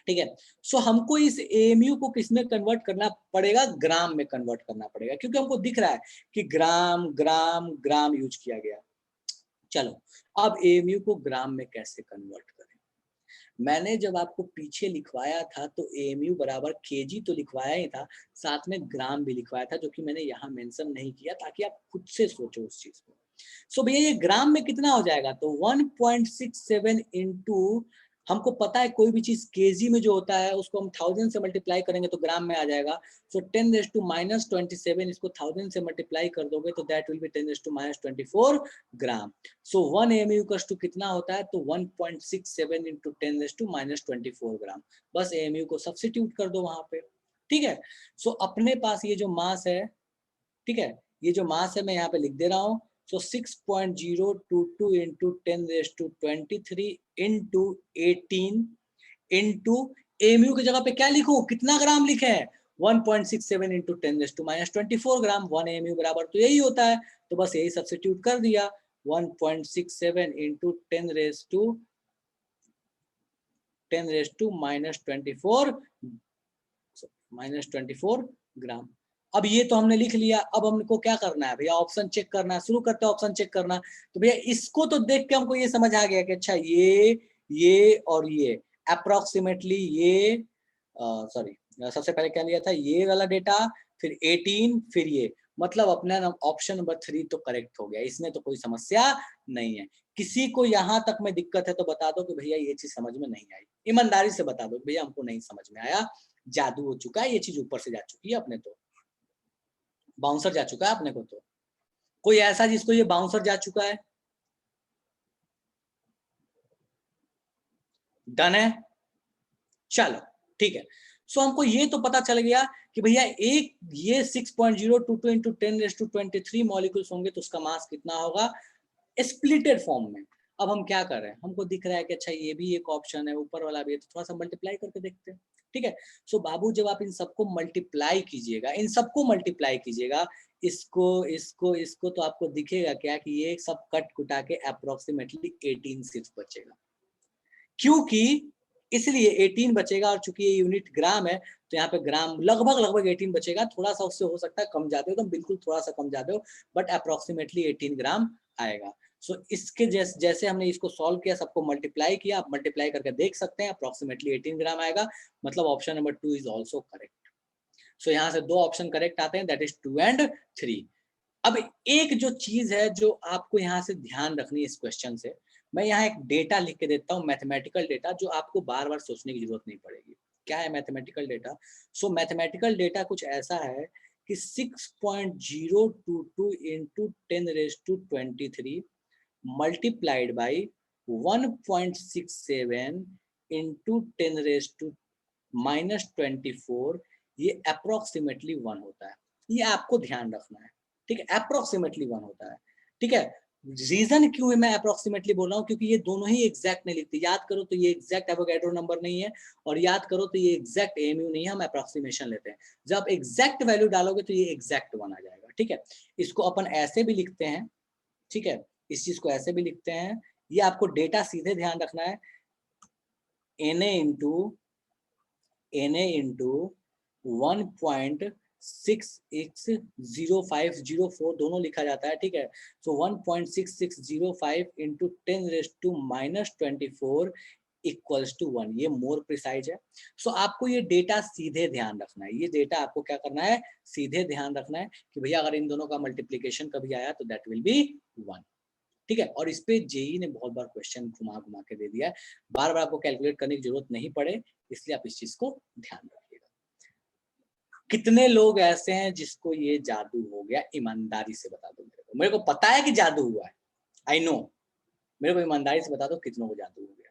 ठीक है। सो हमको इस एएमयू को किस में कन्वर्ट करना पड़ेगा, ग्राम में कन्वर्ट करना पड़ेगा, क्योंकि हमको दिख रहा है कि ग्राम ग्राम ग्राम यूज किया गया। चलो अब एएमयू को ग्राम में कैसे कन्वर्ट करें। मैंने जब आपको पीछे लिखवाया था तो एएमयू बराबर केजी तो लिखवाया ही था, साथ में ग्राम भी लिखवाया था, जो कि मैंने यहाँ मेंशन नहीं किया ताकि आप खुद से सोचो उस चीज को। सो भैया ये ग्राम में कितना हो जाएगा, तो 1.67 इंटू, हमको पता है कोई भी चीज केजी में जो होता है उसको हम 1000 से मल्टीप्लाई करेंगे तो ग्राम में आ जाएगा। सो 10⁻⁻27, इसको 1000 से मल्टीप्लाई कर दोगे तो that will be 10⁻⁻24 gram. So 1 AMU to कितना होता है, तो 1.67 इंटू 10⁻⁻24 ग्राम। बस एएमयू को सब्सिट्यूट कर दो वहां पे, ठीक है। सो अपने पास ये जो मास है, ठीक है, ये जो मास है मैं यहाँ पे लिख दे रहा हूँ। सो 6.022 इंटू 10⁻23 इंटू 18 इंटू एमयू की जगह पे क्या लिखूं, कितना ग्राम लिखे हैं, 1.67 इंटू 10⁻⁻24 ग्राम। 1 एमयू बराबर तो यही होता है, तो बस यही सब्सिट्यूट कर दिया, 1.67 इंटू 10⁻⁻24 ग्राम। अब ये तो हमने लिख लिया, अब हमको क्या करना है भैया, ऑप्शन चेक करना है, शुरू करते हैं ऑप्शन चेक करना। तो भैया इसको तो देख के हमको ये समझ आ गया कि अच्छा ये और ये अप्रोक्सीमेटली ये, सॉरी सबसे पहले क्या लिया था, ये वाला डेटा, फिर 18, फिर ये, मतलब अपना ऑप्शन नंबर 3 तो करेक्ट हो गया, इसमें तो कोई समस्या नहीं है। किसी को यहाँ तक में दिक्कत है तो बता दो कि भैया ये चीज समझ में नहीं आई, ईमानदारी से बता दो भैया हमको नहीं समझ में आया, जादू हो चुका है, ये चीज ऊपर से जा चुकी है अपने, तो बाउंसर जा चुका है अपने को। तो कोई ऐसा जिसको ये बाउंसर जा चुका है, डन है, चलो ठीक है। सो हमको ये तो पता चल गया कि भैया एक ये 6.022 इंटू 10⁻23 मॉलिक्यूल्स होंगे तो उसका मास कितना होगा स्प्लिटेड फॉर्म में। अब हम क्या कर रहे हैं, हमको दिख रहा है कि अच्छा ये भी एक ऑप्शन है, ऊपर वाला भी है, तो थोड़ा सा मल्टीप्लाई करके देखते हैं, ठीक है। सो बाबू जब आप इन सबको मल्टीप्लाई कीजिएगा, इन सबको मल्टीप्लाई कीजिएगा, इसको इसको इसको, तो आपको दिखेगा क्या कि ये सब कट कुटा के अप्रोक्सीमेटली 18 सिर्फ बचेगा, क्योंकि इसलिए 18 बचेगा, और चूंकि ये यूनिट ग्राम है तो यहाँ पे ग्राम लगभग 18 बचेगा, थोड़ा सा उससे हो सकता है कम ज्यादा हो, तो बिल्कुल थोड़ा सा कम ज्यादा हो, बट अप्रोक्सीमेटली 18 ग्राम आएगा। सो इसके जैसे हमने इसको सॉल्व किया, सबको मल्टीप्लाई किया, आप मल्टीप्लाई करके देख सकते हैं, अप्रोक्सीमेटली 18 ग्राम आएगा, मतलब option number 2 is also correct. So यहाँ से 2 ऑप्शन करेक्ट आते हैं, दैट इज 2 एंड 3। अब एक जो चीज है जो आपको यहाँ से ध्यान रखनी है इस क्वेश्चन से, मैं यहाँ एक डेटा लिख के देता हूँ, मैथमेटिकल डेटा, जो आपको बार बार सोचने की जरूरत नहीं पड़ेगी। क्या है मैथमेटिकल डेटा? सो मैथमेटिकल डेटा कुछ ऐसा है कि 6.022 इंटू 10⁻23 मल्टीप्लाइड बाई 1.67 इंटू 10⁻24, ये अप्रोक्सीमेटली 1 होता है। ये आपको ध्यान रखना है, ठीक है, अप्रोक्सीमेटली 1 होता है, ठीक है। रीजन क्यों है मैं अप्रोक्सीमेटली बोल रहा हूँ, क्योंकि ये दोनों ही एग्जैक्ट नहीं लिखते। याद करो तो ये एग्जैक्ट एवोगैड्रो नंबर नहीं है, और याद करो तो ये एग्जैक्ट एएमयू नहीं है, हम अप्रोक्सीमेशन लेते हैं। जब आप एग्जैक्ट वैल्यू डालोगे तो ये एग्जैक्ट 1 आ जाएगा, ठीक है। इसको अपन ऐसे भी लिखते हैं, ठीक है, इस चीज को ऐसे भी लिखते हैं। ये आपको डेटा सीधे ध्यान रखना है, Na इंटू 1.660504 दोनों लिखा जाता है, ठीक है। सो 1.6605 इंटू 10⁻24 इक्वल्स टू 1, ये मोर प्रिसाइज है। सो आपको ये डेटा सीधे ध्यान रखना है, ये डेटा आपको क्या करना है, सीधे ध्यान रखना है कि भैया अगर इन दोनों का मल्टीप्लीकेशन कभी आया तो दैट विल बी 1, ठीक है। और इस पे जेई ने बहुत बार क्वेश्चन घुमा घुमा के दे दिया है, बार बार आपको कैलकुलेट करने की जरूरत नहीं पड़े, इसलिए आप इस चीज को ध्यान रखिएगा। कितने लोग ऐसे हैं जिसको ये जादू हो गया? ईमानदारी से बता दो मेरे को पता है कि जादू हुआ है, आई नो, मेरे को ईमानदारी से बता दो कितनों को जादू हो गया।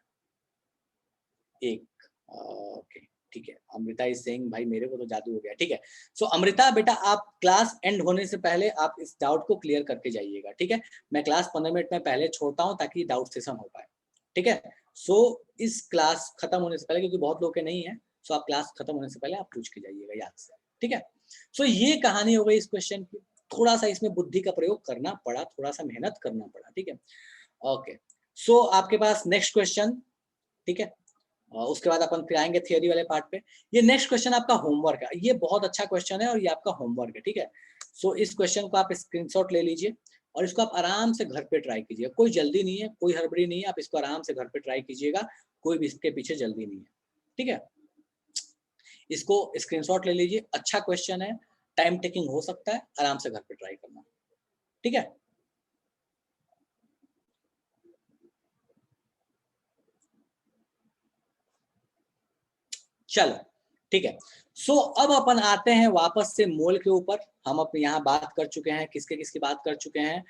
एक, ओके, ठीक है। अमृता इज सेइंग भाई मेरे को तो जादू हो गया, ठीक है। सो अमृता बेटा, आप क्लास एंड होने से पहले आप इस डाउट को क्लियर करके जाइएगा, ठीक है। मैं क्लास 15 मिनट में पहले छोड़ता हूँ ताकि डाउट सेशन हो पाए, ठीक है। सो इस क्लास खत्म होने से पहले, क्योंकि बहुत लोग के नहीं है, सो आप क्लास खत्म होने से पहले आप पूछ के जाइएगा याद से, ठीक है। सो ये कहानी हो गई इस क्वेश्चन की। थोड़ा सा इसमें बुद्धि का प्रयोग करना पड़ा, थोड़ा सा मेहनत करना पड़ा, ठीक है। ओके, सो आपके पास नेक्स्ट क्वेश्चन, ठीक है। उसके बाद अपन फिर आएंगे थियोरी वाले पार्ट पे। ये नेक्स्ट क्वेश्चन आपका होमवर्क है, ये बहुत अच्छा क्वेश्चन है और ये आपका होमवर्क है, ठीक है। सो इस क्वेश्चन को आप स्क्रीनशॉट ले लीजिए और इसको आप आराम से घर पे ट्राई कीजिए। कोई जल्दी नहीं है, कोई हड़बड़ी नहीं है, आप इसको आराम से घर पे ट्राई कीजिएगा, कोई भी इसके पीछे जल्दी नहीं है, ठीक है। इसको स्क्रीनशॉट ले लीजिए, अच्छा क्वेश्चन है, टाइम टेकिंग हो सकता है, आराम से घर पे ट्राई करना, ठीक है। चलो, ठीक है। सो अब अपन आते हैं वापस से मोल के ऊपर। हम अपने यहाँ बात कर चुके हैं, किसके किसकी बात कर चुके हैं,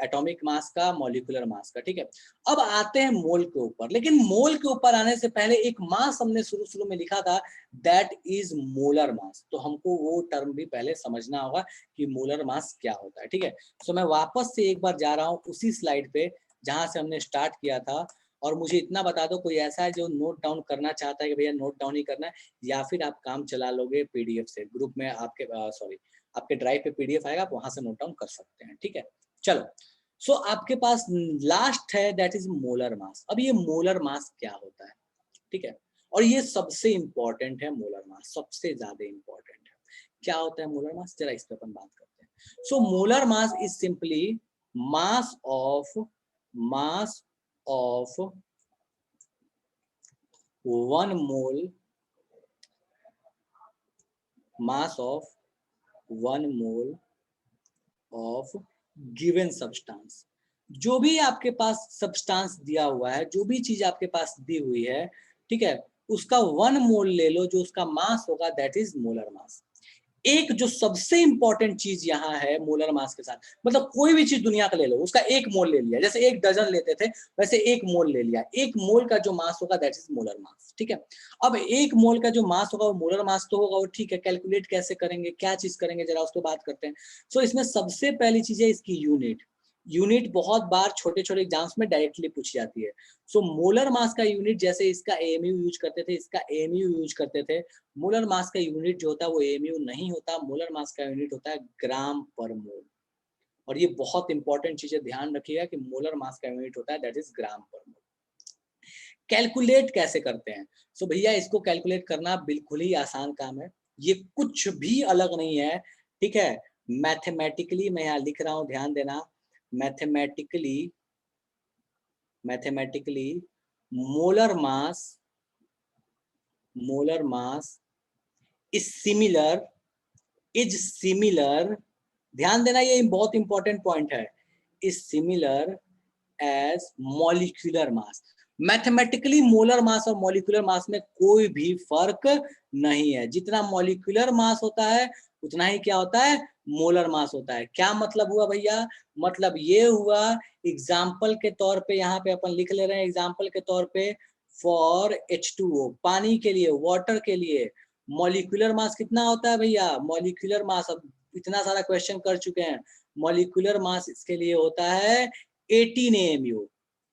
एटॉमिक मास का, मॉलिक्यूलर मास का, ठीक है। अब आते हैं मोल के ऊपर, लेकिन मोल के ऊपर आने से पहले एक मास हमने शुरू में लिखा था, दैट इज मोलर मास। तो हमको वो टर्म भी पहले समझना होगा कि मोलर मास क्या होता है, ठीक है। सो मैं वापस से एक बार जा रहा हूँ उसी स्लाइड पे जहां से हमने स्टार्ट किया था, और मुझे इतना बता दो, कोई ऐसा है जो नोट डाउन करना चाहता है कि भैया नोट डाउन ही करना है, या फिर आप काम चला लोगे पीडीएफ से, ग्रुप में आपके सॉरी आपके ड्राइव पे पीडीएफ आएगा, आप वहां से नोट डाउन कर सकते हैं, ठीक है। चलो, सो आपके पास लास्ट है, दैट इज मोलर मास। अब ये मोलर मास क्या होता है, ठीक है, और ये सबसे इंपॉर्टेंट है, मोलर मास सबसे ज्यादा इंपॉर्टेंट है। क्या होता है मोलर मास, जरा इस पे अपन बात करते हैं। So molar mass is simply mass of 1 mole, mass of 1 mole of given substance। जो भी आपके पास सब्सटेंस दिया हुआ है, जो भी चीज आपके पास दी हुई है, ठीक है, उसका 1 मोल ले लो, जो उसका मास होगा दैट इज मोलर मास। एक जो सबसे इंपॉर्टेंट चीज यहाँ है मोलर मास के साथ, मतलब कोई भी चीज दुनिया का ले लो, उसका 1 मोल ले लिया, जैसे 1 डजन लेते थे वैसे 1 मोल ले लिया, 1 मोल का जो मास होगा दैट इज मोलर मास, ठीक है। अब 1 मोल का जो मास होगा वो मोलर मास तो होगा, वो ठीक है, कैलकुलेट कैसे करेंगे, क्या चीज करेंगे, जरा उसको बात करते हैं। सो इसमें सबसे पहली चीज है इसकी यूनिट। यूनिट बहुत बार छोटे छोटे एग्जाम्स में डायरेक्टली पूछी जाती है। सो मोलर मास का यूनिट, जैसे इसका एएमयू यूज करते थे, इसका एएमयू यूज करते थे, मोलर मास का यूनिट जो होता है वो एएमयू नहीं होता, मोलर मास का यूनिट होता है ग्राम पर मोल। और ये बहुत इंपॉर्टेंट चीज है, ध्यान रखिएगा कि मोलर मास का यूनिट होता है दैट इज ग्राम पर मोल। कैलकुलेट कैसे करते हैं? सो भैया इसको कैलकुलेट करना बिल्कुल ही आसान काम है, ये कुछ भी अलग नहीं है, ठीक है? मैथमेटिकली मैं यहाँ लिख रहा हूँ, ध्यान देना, mathematically mathematically molar mass molar mass is similar ध्यान देना, ये बहुत इंपॉर्टेंट पॉइंट है, is similar as molecular mass. Mathematically molar mass और मॉलिक्यूलर मास में कोई भी फर्क नहीं है, जितना मॉलिक्यूलर मास होता है उतना ही क्या होता है, मोलर मास होता है। क्या मतलब हुआ भैया? मतलब ये हुआ, एग्जाम्पल के तौर पे यहाँ पे अपन लिख ले रहे हैं, एग्जाम्पल के तौर पे फॉर H2O, पानी के लिए, वाटर के लिए मॉलिक्यूलर मास कितना होता है भैया? मॉलिक्यूलर मास, अब इतना सारा क्वेश्चन कर चुके हैं, मॉलिक्यूलर मास इसके लिए होता है 18 AMU।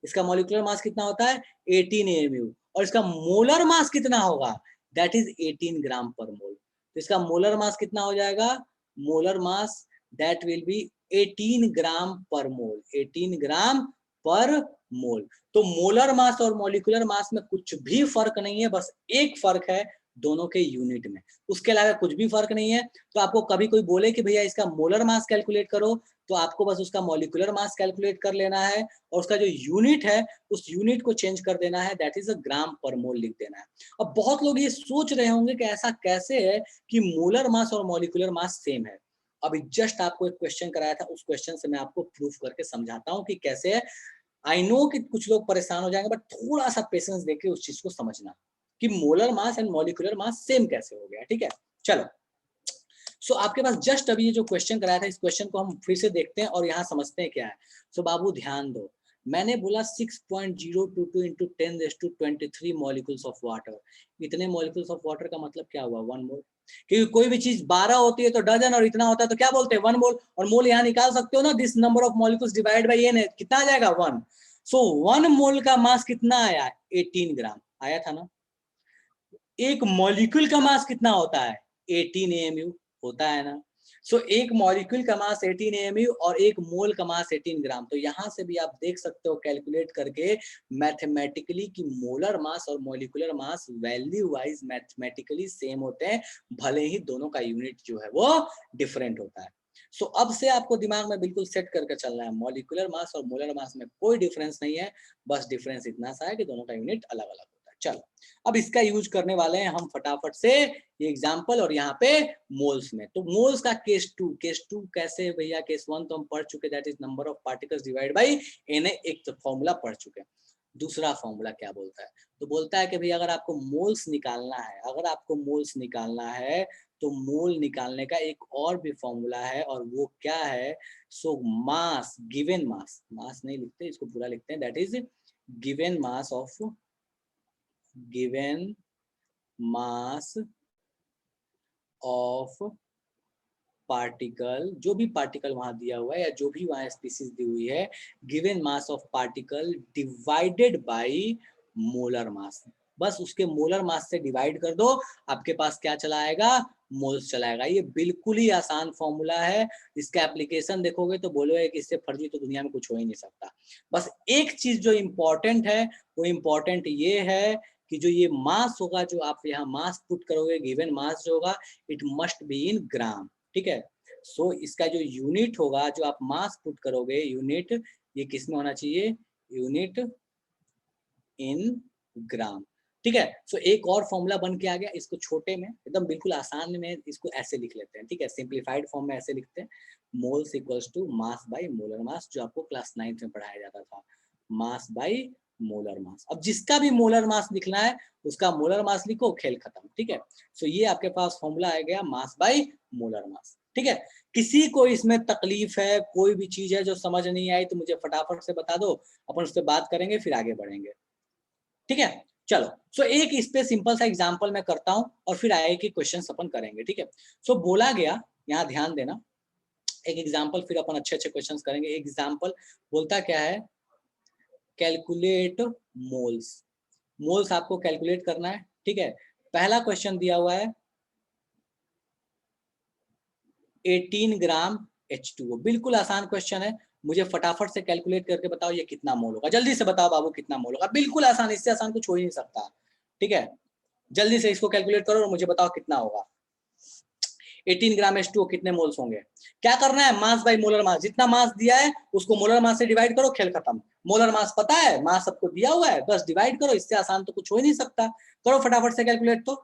इसका मॉलिक्यूलर मास कितना होता है? 18 AMU। और इसका मोलर मास कितना होगा? दैट इज 18 ग्राम पर मोल। तो इसका मोलर मास कितना हो जाएगा? Molar mass that will B 18 ग्राम पर मोल, 18 ग्राम पर मोल। तो मोलर मास और मॉलिक्यूलर मास में कुछ भी फर्क नहीं है, बस एक फर्क है दोनों के यूनिट में, उसके अलावा कुछ भी फर्क नहीं है। तो आपको कभी कोई बोले कि भैया इसका मोलर मास कैलकुलेट करो, तो आपको बस उसका मॉलिक्यूलर मास कैलकुलेट कर लेना है और उसका जो यूनिट है उस यूनिट को चेंज कर देना है, दैट इज अ ग्राम पर मोल लिख देना है। अब बहुत लोग ये सोच रहे होंगे कि ऐसा कैसे है कि मोलर मास और मॉलिक्यूलर मास सेम है। अभी जस्ट आपको एक क्वेश्चन कराया था, उस क्वेश्चन से मैं आपको प्रूफ करके समझाता हूँ कि कैसे है। आई नो कि कुछ लोग परेशान हो जाएंगे, बट थोड़ा सा पेशेंस देके उस चीज को समझना कि molar mass and molecular mass same कैसे हो गया, ठीक है? चलो, सो आपके पास जस्ट अभी ये जो क्वेश्चन कराया था, इस क्वेश्चन को हम फिर से देखते हैं और यहाँ समझते हैं क्या है। सो बाबू ध्यान दो, मैंने बोला 6.022 इंटू 10⁻23 मॉलिक्यूल्स ऑफ वाटर। इतने मॉलिक्यूल्स ऑफ वाटर का मतलब क्या हुआ? 1 मोल। क्योंकि कोई भी चीज 12 होती है तो डजन, और इतना होता है तो क्या बोलते हैं? 1 मोल। और मोल यहाँ निकाल सकते हो ना, this number of molecules divide by n है, कितना आ जाएगा? 1। सो 1 मोल का मास कितना आया? 18 ग्राम आया था ना। एक मॉलिक्यूल का मास कितना होता है? 18 AMU होता है ना। सो एक मॉलिक्यूल का मास 18 AMU और एक मोल का मास 18 ग्राम। तो यहां से भी आप देख सकते हो कैलकुलेट करके मैथमेटिकली कि मोलर मास और मॉलिक्यूलर मास वैल्यू वाइज मैथमेटिकली सेम होते हैं, भले ही दोनों का यूनिट जो है वो डिफरेंट होता है। सो अब से आपको दिमाग में बिल्कुल सेट करके चलना है, मॉलिक्यूलर मास और मोलर मास में कोई डिफरेंस नहीं है, बस डिफरेंस इतना सा है कि दोनों का यूनिट अलग अलग होता है। चलो, अब इसका यूज करने वाले हैं हम फटाफट से, ये एग्जांपल और यहाँ पे मोल्स में। तो मोल्स का केस टू कैसे भैया? केस 1 तो हम पढ़ चुके, that is number of particles divide by Na, एक तो फॉर्मूला पढ़ चुके हैं। दूसरा फॉर्मूला क्या बोलता है? तो बोलता है कि भैया अगर आपको मोल्स निकालना है, तो मोल निकालने का एक और भी फॉर्मूला है, और वो क्या है? सो मास, गिवन मास नहीं लिखते, इसको पूरा लिखते हैं, that is given mass of particle, जो भी पार्टिकल वहां दिया हुआ है या जो भी वहां स्पीसीज दी हुई है, given mass of particle divided by molar मास। बस उसके मोलर मास से डिवाइड कर दो, आपके पास क्या चला आएगा? मोल्स चला आएगा। ये बिल्कुल ही आसान फॉर्मूला है, इसका एप्लीकेशन देखोगे तो बोलोगे कि इससे फर्जी तो दुनिया में कुछ हो ही नहीं सकता। बस एक चीज जो इम्पोर्टेंट है, वो इम्पोर्टेंट ये है कि जो ये मास होगा, जो आप यहाँ मास पुट करोगे, गिवन मास जो होगा, इट मस्ट बी इन ग्राम, ठीक है? सो इसका जो यूनिट होगा, जो आप मास पुट करोगे, यूनिट ये किस में होना चाहिए? यूनिट इन ग्राम, ठीक है? सो एक और फॉर्मूला बन के आ गया, इसको छोटे में एकदम बिल्कुल आसान में इसको ऐसे लिख लेते हैं, ठीक है? सिंप्लीफाइड फॉर्म में ऐसे लिखते हैं, moles equals to mass by molar mass, जो आपको क्लास 9th में पढ़ाया जाता था, मास बाय मोलर मास। अब जिसका भी मोलर मास लिखना है उसका मोलर मास लिखो, खेल खत्म, ठीक है? सो ये आपके पास फॉर्मूला आ गया, मास बाय मोलर मास, ठीक है? किसी को इसमें तकलीफ है, कोई भी चीज है जो समझ नहीं आई तो मुझे फटाफट से बता दो, अपन उससे बात करेंगे, फिर आगे बढ़ेंगे, ठीक है? चलो, सो एक इस पे सिंपल सा एग्जांपल मैं करता हूं और फिर आगे के क्वेश्चंस अपन करेंगे, ठीक है? सो बोला गया, यहाँ ध्यान देना, एक एग्जांपल, फिर अपन अच्छे अच्छे क्वेश्चंस करेंगे। एग्जांपल बोलता क्या है? Calculate moles. मोल्स आपको कैलकुलेट करना है, ठीक है? पहला क्वेश्चन दिया हुआ है 18 ग्राम H2O, बिल्कुल आसान क्वेश्चन है, मुझे फटाफट से कैलकुलेट करके बताओ ये कितना मोल होगा। जल्दी से बताओ बाबू कितना मोल होगा। बिल्कुल आसान, इससे आसान कुछ हो ही नहीं सकता। ठीक है, जल्दी से इसको कैलकुलेट करो और मुझे बताओ कितना होगा। 18 ग्राम H2O कितने मोल्स होंगे। क्या करना है, मास बाई मोलर मास, जितना मास दिया है उसको मोलर मास से डिवाइड करो, खेल खत्म। मोलर मास पता है, मास सबको दिया हुआ है, बस डिवाइड करो। इससे आसान तो कुछ हो ही नहीं सकता। करो फटाफट से कैलकुलेट। तो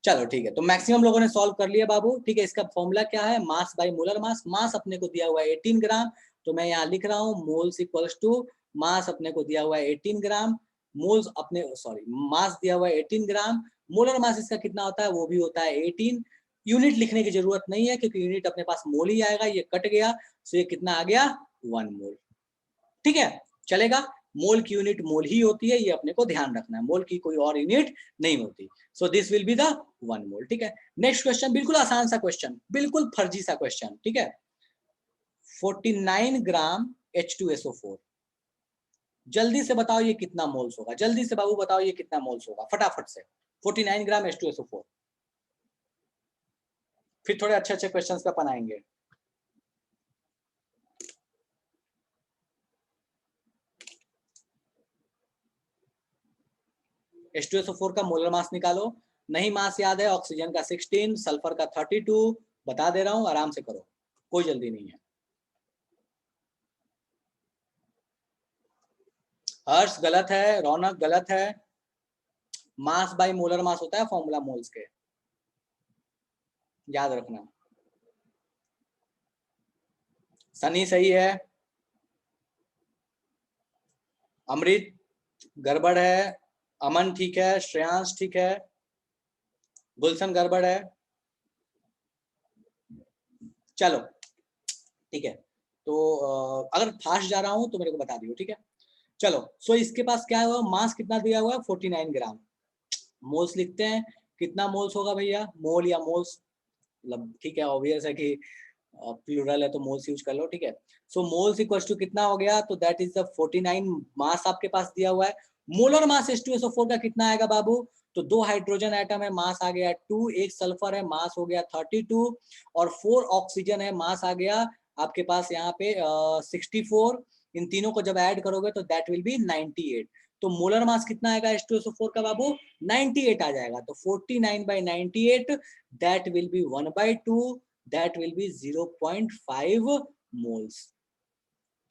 चलो ठीक है, तो मैक्सिमम लोगों ने सॉल्व कर लिया बाबू। ठीक है, इसका फॉर्मूला क्या है, मास बाई मोलर मास। मास अपने को दिया हुआ है 18 ग्राम, तो मैं यहाँ लिख रहा हूँ मोल्स इक्वल्स टू, मास अपने को दिया हुआ है 18 ग्राम, मोल्स अपने सॉरी मास दिया हुआ है 18 ग्राम, मोलर मास इसका कितना होता है, वो भी होता है 18। यूनिट लिखने की जरूरत नहीं है क्योंकि यूनिट अपने पास मोल ही आएगा, ये कट गया, तो ये कितना आ गया 1 मोल। ठीक है, चलेगा। मोल की यूनिट मोल ही होती है, ये अपने को ध्यान रखना है, मोल की कोई और यूनिट नहीं होती। So this will be the 1 मोल। ठीक है, नेक्स्ट क्वेश्चन, बिल्कुल आसान सा क्वेश्चन, बिल्कुल फर्जी सा क्वेश्चन। ठीक है, 49 ग्राम H2SO4, जल्दी से बताओ ये कितना मोल्स होगा। जल्दी से बाबू बताओ ये कितना मोल्स होगा, फटाफट से। 49 ग्राम H2SO4। फिर थोड़े अच्छे अच्छे क्वेश्चंस का अपन आएंगे। H2SO4 का मोलर मास निकालो। नहीं मास याद है, ऑक्सीजन का 16, सल्फर का 32, बता दे रहा हूं, आराम से करो, कोई जल्दी नहीं है। हर्ष गलत है, रौनक गलत है। मास बाय मोलर मास होता है फॉर्मूला मोल्स के, याद रखना। सनी सही है, अमृत गड़बड़ है, अमन ठीक है, श्रेयांश ठीक है, गुलशन गड़बड़ है। चलो ठीक है, तो अगर फास्ट जा रहा हूं तो मेरे को बता दियो। ठीक है, चलो। सो इसके पास क्या हुआ, मास कितना दिया हुआ है 49 ग्राम। मोल्स लिखते हैं, कितना मोल्स होगा भैया, मोल या मोल्स, मतलब ठीक है, ऑब्वियस है कि प्लूरल है तो मोल्स यूज कर लो। ठीक है, सो मोल्स इक्वल्स टू कितना हो गया, तो दैट इज द 49 मास आपके पास दिया हुआ है। मोलर मास H2SO4 का कितना आएगा बाबू, तो 2 हाइड्रोजन एटम है, मास आ गया 2, एक सल्फर है, मास हो गया 32, और 4 ऑक्सीजन है, मास आ गया आपके पास यहाँ पे 64। इन तीनों को जब ऐड करोगे तो दैट विल बी 98। तो मोलर मास कितना आएगा H2SO4 का बाबू, 98 आ जाएगा। तो 49/98, that will B 1/2, that will B 0.5 moles.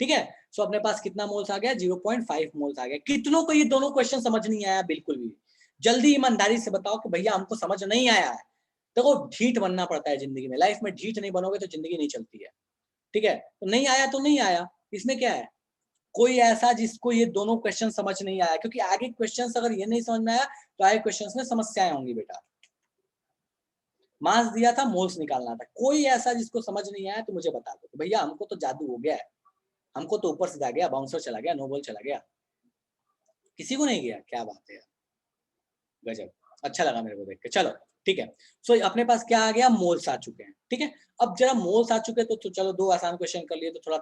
ठीक है, सो अपने पास कितना मोल्स आ गया, 0.5 मोल्स आ गया। कितनों को ये दोनों क्वेश्चन समझ नहीं आया, बिल्कुल भी। जल्दी ईमानदारी से बताओ कि भैया हमको समझ नहीं आया है। देखो ढीठ बनना पड़ता है जिंदगी में, लाइफ में ढीठ नहीं बनोगे तो जिंदगी नहीं चलती है। ठीक है, तो नहीं आया तो नहीं आया, इसमें क्या है। कोई ऐसा जिसको ये दोनों क्वेश्चन समझ नहीं आया, क्योंकि आगे क्वेश्चन अगर ये नहीं समझ में आया तो आगे क्वेश्चन में समस्याएं होंगी बेटा। मास दिया था, मोल्स निकालना था। कोई ऐसा जिसको समझ नहीं आया तो मुझे बता दो तो भैया हमको तो जादू हो गया है, हमको तो ऊपर से जा गया, बाउंसर चला गया, नो बॉल चला गया। किसी को नहीं गया, क्या बात है, गजब, अच्छा लगा मेरे को देख के। चलो ठीक है, सो अपने पास क्या आ गया, मोल्स आ चुके हैं। ठीक है, अब जरा मोल्स आ चुके हैं तो चलो 2 आसान क्वेश्चन कर लिए, तो थोड़ा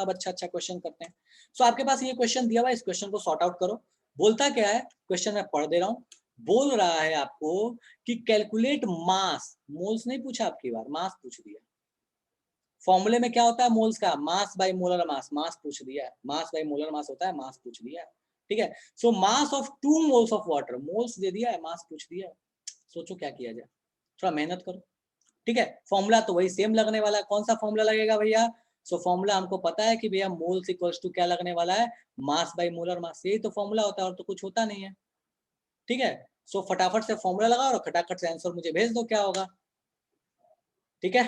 अच्छा क्वेश्चन करते हैं। सो आपके पास ये क्वेश्चन दिया हुआ है, इस क्वेश्चन को सॉर्ट आउट करो। बोलता क्या है क्वेश्चन, मैं पढ़ दे रहा हूँ। बोल रहा है आपको कि कैलकुलेट मास, मोल्स नहीं पूछा आपकी बार, मास पूछ दिया। फॉर्मूले में क्या होता है मोल्स का, मास बाय मोलर मास, मास पूछ दिया है, मास बाय मोलर मास होता है, मास पूछ दिया है। ठीक है, so mass of 2 moles of water, moles दे दिया है, मास पूछ दिया है। सोचो क्या किया जाए, थोड़ा मेहनत करो। ठीक है, फॉर्मूला तो वही सेम लगने वाला है। कौन सा फॉर्मूला लगेगा भैया, सो फॉर्मूला हमको पता है कि भैया मोल्स इक्वल्स टू क्या लगने वाला है, मास बाय मोलर मास, यही तो फॉर्मूला होता है और तो कुछ होता नहीं है। ठीक है, सो फटाफट से फॉर्मूला लगाओ और खटाखट से आंसर मुझे भेज दो क्या होगा। ठीक है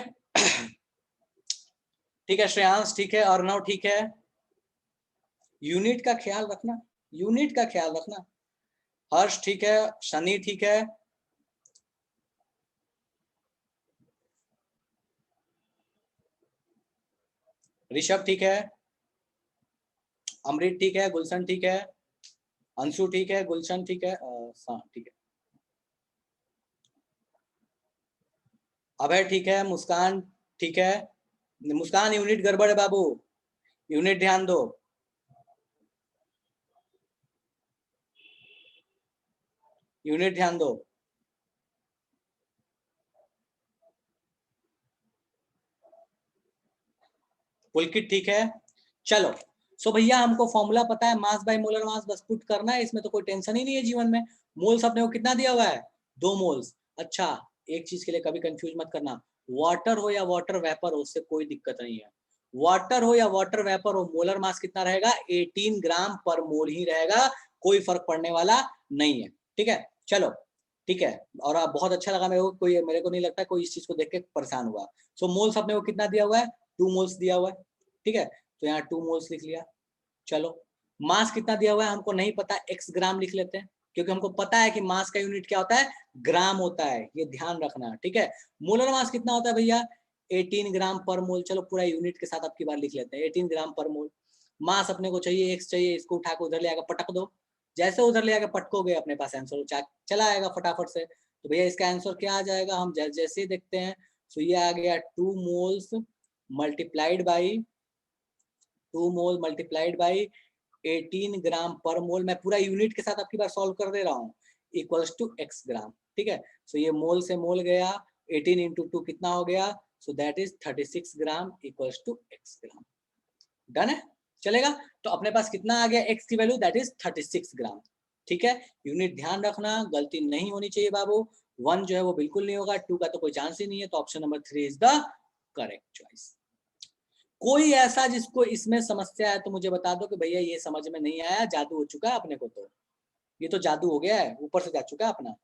ठीक है श्रेयांश ठीक है, अर्णव ठीक है। यूनिट का ख्याल रखना, यूनिट का ख्याल रखना। हर्ष ठीक है, शनि ठीक है, ऋषभ ठीक है, अमृत ठीक है, गुलशन ठीक है, अंशु ठीक है, गुलशन ठीक है, ठीक है, अभय ठीक है, मुस्कान ठीक है। मुस्कान यूनिट गड़बड़ है बाबू, यूनिट ध्यान दो। यूनिट ध्यान दो। पुलकित ठीक है। चलो सो भैया हमको फॉर्मूला पता है, मास बाय मोलर मास, बस पुट करना है, इसमें तो कोई टेंशन ही नहीं है जीवन में। मोल्स अपने को कितना दिया हुआ है, 2 मोल्स। अच्छा एक चीज के लिए कभी कंफ्यूज मत करना, वाटर हो या वाटर वेपर हो उससे कोई दिक्कत नहीं है। वाटर हो या वाटर वेपर हो, मोलर मास कितना रहेगा, 18 ग्राम पर मोल ही रहेगा, कोई फर्क पड़ने वाला नहीं है। ठीक है चलो ठीक है। और आप बहुत अच्छा लगा मेरे को नहीं लगता कोई इस चीज को देख के परेशान हुआ। सो मोल्स अपने को कितना दिया हुआ है, 2 मोल्स दिया हुआ है। ठीक है तो यहाँ 2 मोल्स लिख लिया। चलो मास कितना दिया हुआ है हमको नहीं पता, x ग्राम लिख लेते हैं, क्योंकि हमको पता है कि मास का यूनिट क्या होता है, ग्राम होता है, ये ध्यान रखना। ठीक है मोलर मास कितना होता है भैया, 18 ग्राम पर मोल। चलो पूरा यूनिट के साथ आपकी बार लिख लेते हैं, 18 ग्राम पर मोल। मास अपने को चाहिए, x चाहिए, इसको उठा के उधर ले आकर पटक दो, जैसे उधर ले आकर पटकोगे अपने पास आंसर चला आएगा फटाफट से। तो भैया इसका आंसर क्या आ जाएगा, हम जैसे देखते हैं। तो ये आ गया 2 moles multiplied by 2 mole multiplied by 18 ग्राम पर मोल। मैं पूरा यूनिट के साथ आपकी बार सॉल्व कर दे रहा हूँ, इक्वल्स टू x ग्राम। ठीक है सो ये मोल से मोल गया, 18 इंटू 2 कितना हो गया, so that is 36 gram equals to x gram. Done है, चलेगा। तो अपने पास कितना आ गया x की वैल्यू, दैट इज 36 ग्राम। ठीक है यूनिट ध्यान रखना, गलती नहीं होनी चाहिए बाबू। 1 जो है वो बिल्कुल नहीं होगा, 2 का तो कोई चांस ही नहीं है, तो option number 3 is the correct choice. कोई ऐसा जिसको इसमें समस्या है तो मुझे बता दो कि भैया ये समझ में नहीं आया, जादू हो चुका है अपने को, तो ये तो जादू हो गया है, ऊपर से जा चुका है अपना।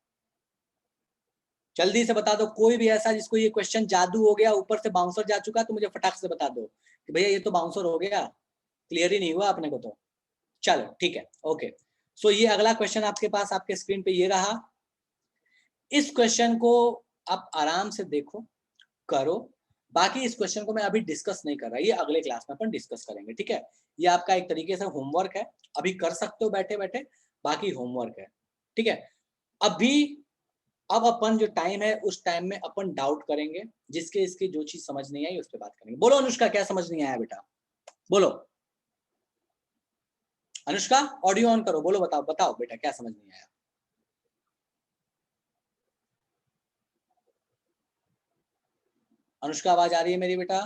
जल्दी से बता दो कोई भी ऐसा जिसको ये क्वेश्चन जादू हो गया, ऊपर से बाउंसर जा चुका है, तो मुझे फटाक से बता दो कि भैया ये तो बाउंसर हो गया, क्लियर ही नहीं हुआ अपने को तो। चलो ठीक है ओके। सो ये अगला क्वेश्चन आपके पास आपके स्क्रीन पे ये रहा। इस क्वेश्चन को आप आराम से देखो, करो। बाकी इस क्वेश्चन को मैं अभी डिस्कस नहीं कर रहा, ये अगले क्लास में अपन डिस्कस करेंगे। ठीक है ये आपका एक तरीके से होमवर्क है, अभी कर सकते हो बैठे बैठे, बाकी होमवर्क है। ठीक है अभी अब अपन जो टाइम है उस टाइम में अपन डाउट करेंगे, जिसके इसकी जो चीज समझ नहीं आई उस पर बात करेंगे। बोलो अनुष्का क्या समझ नहीं आया बेटा, बोलो अनुष्का, ऑडियो ऑन करो, बोलो बताओ बताओ बेटा क्या समझ नहीं आया। अनुष्का आवाज आ रही है मेरी बेटा,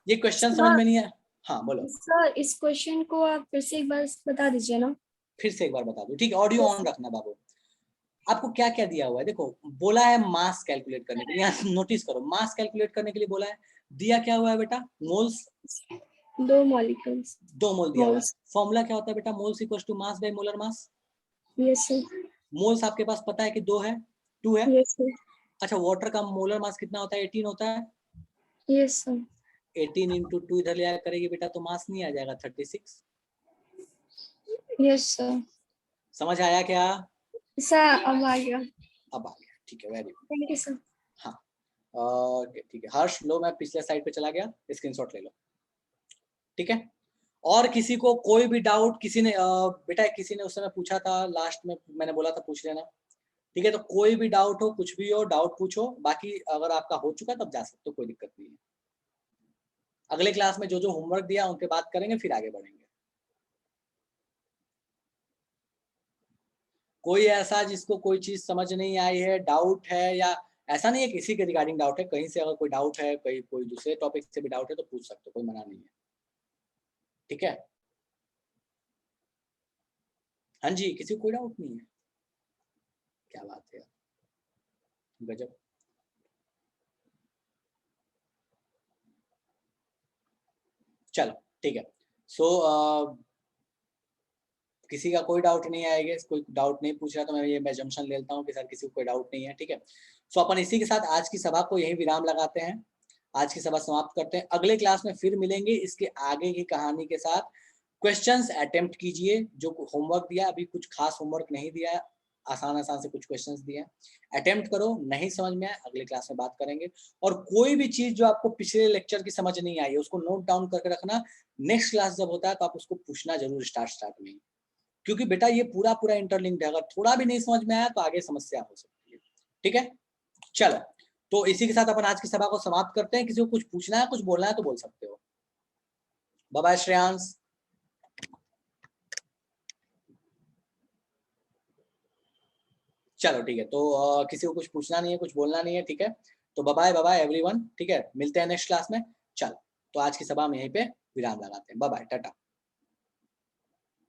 ये क्वेश्चन समझ में नहीं है। हाँ बोलो। सर इस क्वेश्चन को आप फिर से एक बार बता दीजिए ना। फिर से एक बार बता दो, ठीक है ऑडियो ऑन रखना बाबू। आपको क्या क्या दिया हुआ है, देखो बोला है मास कैलकुलेट करने के लिए, यहाँ नोटिस करो मास कैलकुलेट करने के लिए बोला है, दिया क्या हुआ है बेटा, मोल्स, 2 मॉलिक्यूल्स, 2 मोल दिया हुआ है। फॉर्मूला क्या होता है बेटा, moles equal to mass by molar mass. Yes sir, moles आपके पास पता है कि 2 है, 2 है। यस सर, अच्छा वाटर का मोलर मास कितना होता है, 18 होता है। यस सर, 18 इंटू 2 इधर ले आया करेगी बेटा तो मास नहीं आ जाएगा 36। Yes sir. समझ आया क्या, सर अब आ गया, अब आ गया, ठीक है very good. Thank you sir. हाँ ठीक है हर्ष लो, मैं पिछले साइड पे चला गया, स्क्रीनशॉट ले लो। ठीक है और किसी को कोई भी डाउट, किसी ने बेटा किसी ने उस समय पूछा था लास्ट में, मैंने बोला था पूछ लेना। ठीक है तो कोई भी डाउट हो, कुछ भी हो डाउट पूछो, बाकी अगर आपका हो चुका तब जा सकते हो, कोई दिक्कत नहीं है। अगले क्लास में जो जो होमवर्क दिया उनके बात करेंगे, फिर आगे बढ़ेंगे। कोई ऐसा जिसको कोई चीज समझ नहीं आई है, डाउट है, या ऐसा नहीं है किसी के रिगार्डिंग डाउट है, कहीं से अगर कोई डाउट है, कहीं कोई दूसरे टॉपिक से भी डाउट है तो पूछ सकते हो, कोई मना नहीं है। ठीक है हाँ जी किसी को कोई डाउट नहीं है, क्या बात है गजब। चलो ठीक है सो किसी का कोई डाउट नहीं आएगा, कोई डाउट नहीं पूछ रहा तो मैं जम्पशन ले लेता हूँ कि सर किसी को कोई डाउट नहीं है। ठीक है सो अपन इसी के साथ आज की सभा को यही विराम लगाते हैं, आज की सभा समाप्त करते हैं। अगले क्लास में फिर मिलेंगे इसके आगे की कहानी के साथ। क्वेश्चंस अटेम्प्ट कीजिए, जो होमवर्क दिया अभी कुछ खास होमवर्क नहीं दिया है, आसान आसान से कुछ क्वेश्चंस दिए हैं, अटेम्प्ट करो, नहीं समझ में आए अगले क्लास में बात करेंगे। और कोई भी चीज जो आपको पिछले लेक्चर की समझ नहीं आई है उसको नोट डाउन करके रखना, नेक्स्ट क्लास जब होता है तो आप उसको पूछना जरूर स्टार्ट में, क्योंकि बेटा ये पूरा पूरा इंटरलिंक्ड है, अगर थोड़ा भी नहीं समझ में आया तो आगे समस्या हो सकती है। ठीक है चलो तो इसी के साथ अपन आज की सभा को समाप्त करते हैं। किसी को कुछ पूछना है, कुछ बोलना है तो बोल सकते हो। Bye bye Shreyansh. चलो ठीक है तो किसी को कुछ पूछना नहीं है, कुछ बोलना नहीं है, ठीक है तो बाय बाय एवरीवन, ठीक है, मिलते हैं नेक्स्ट क्लास में। चलो, तो आज की सभा में यहीं पे विराम लगाते हैं। Bye bye, Tata.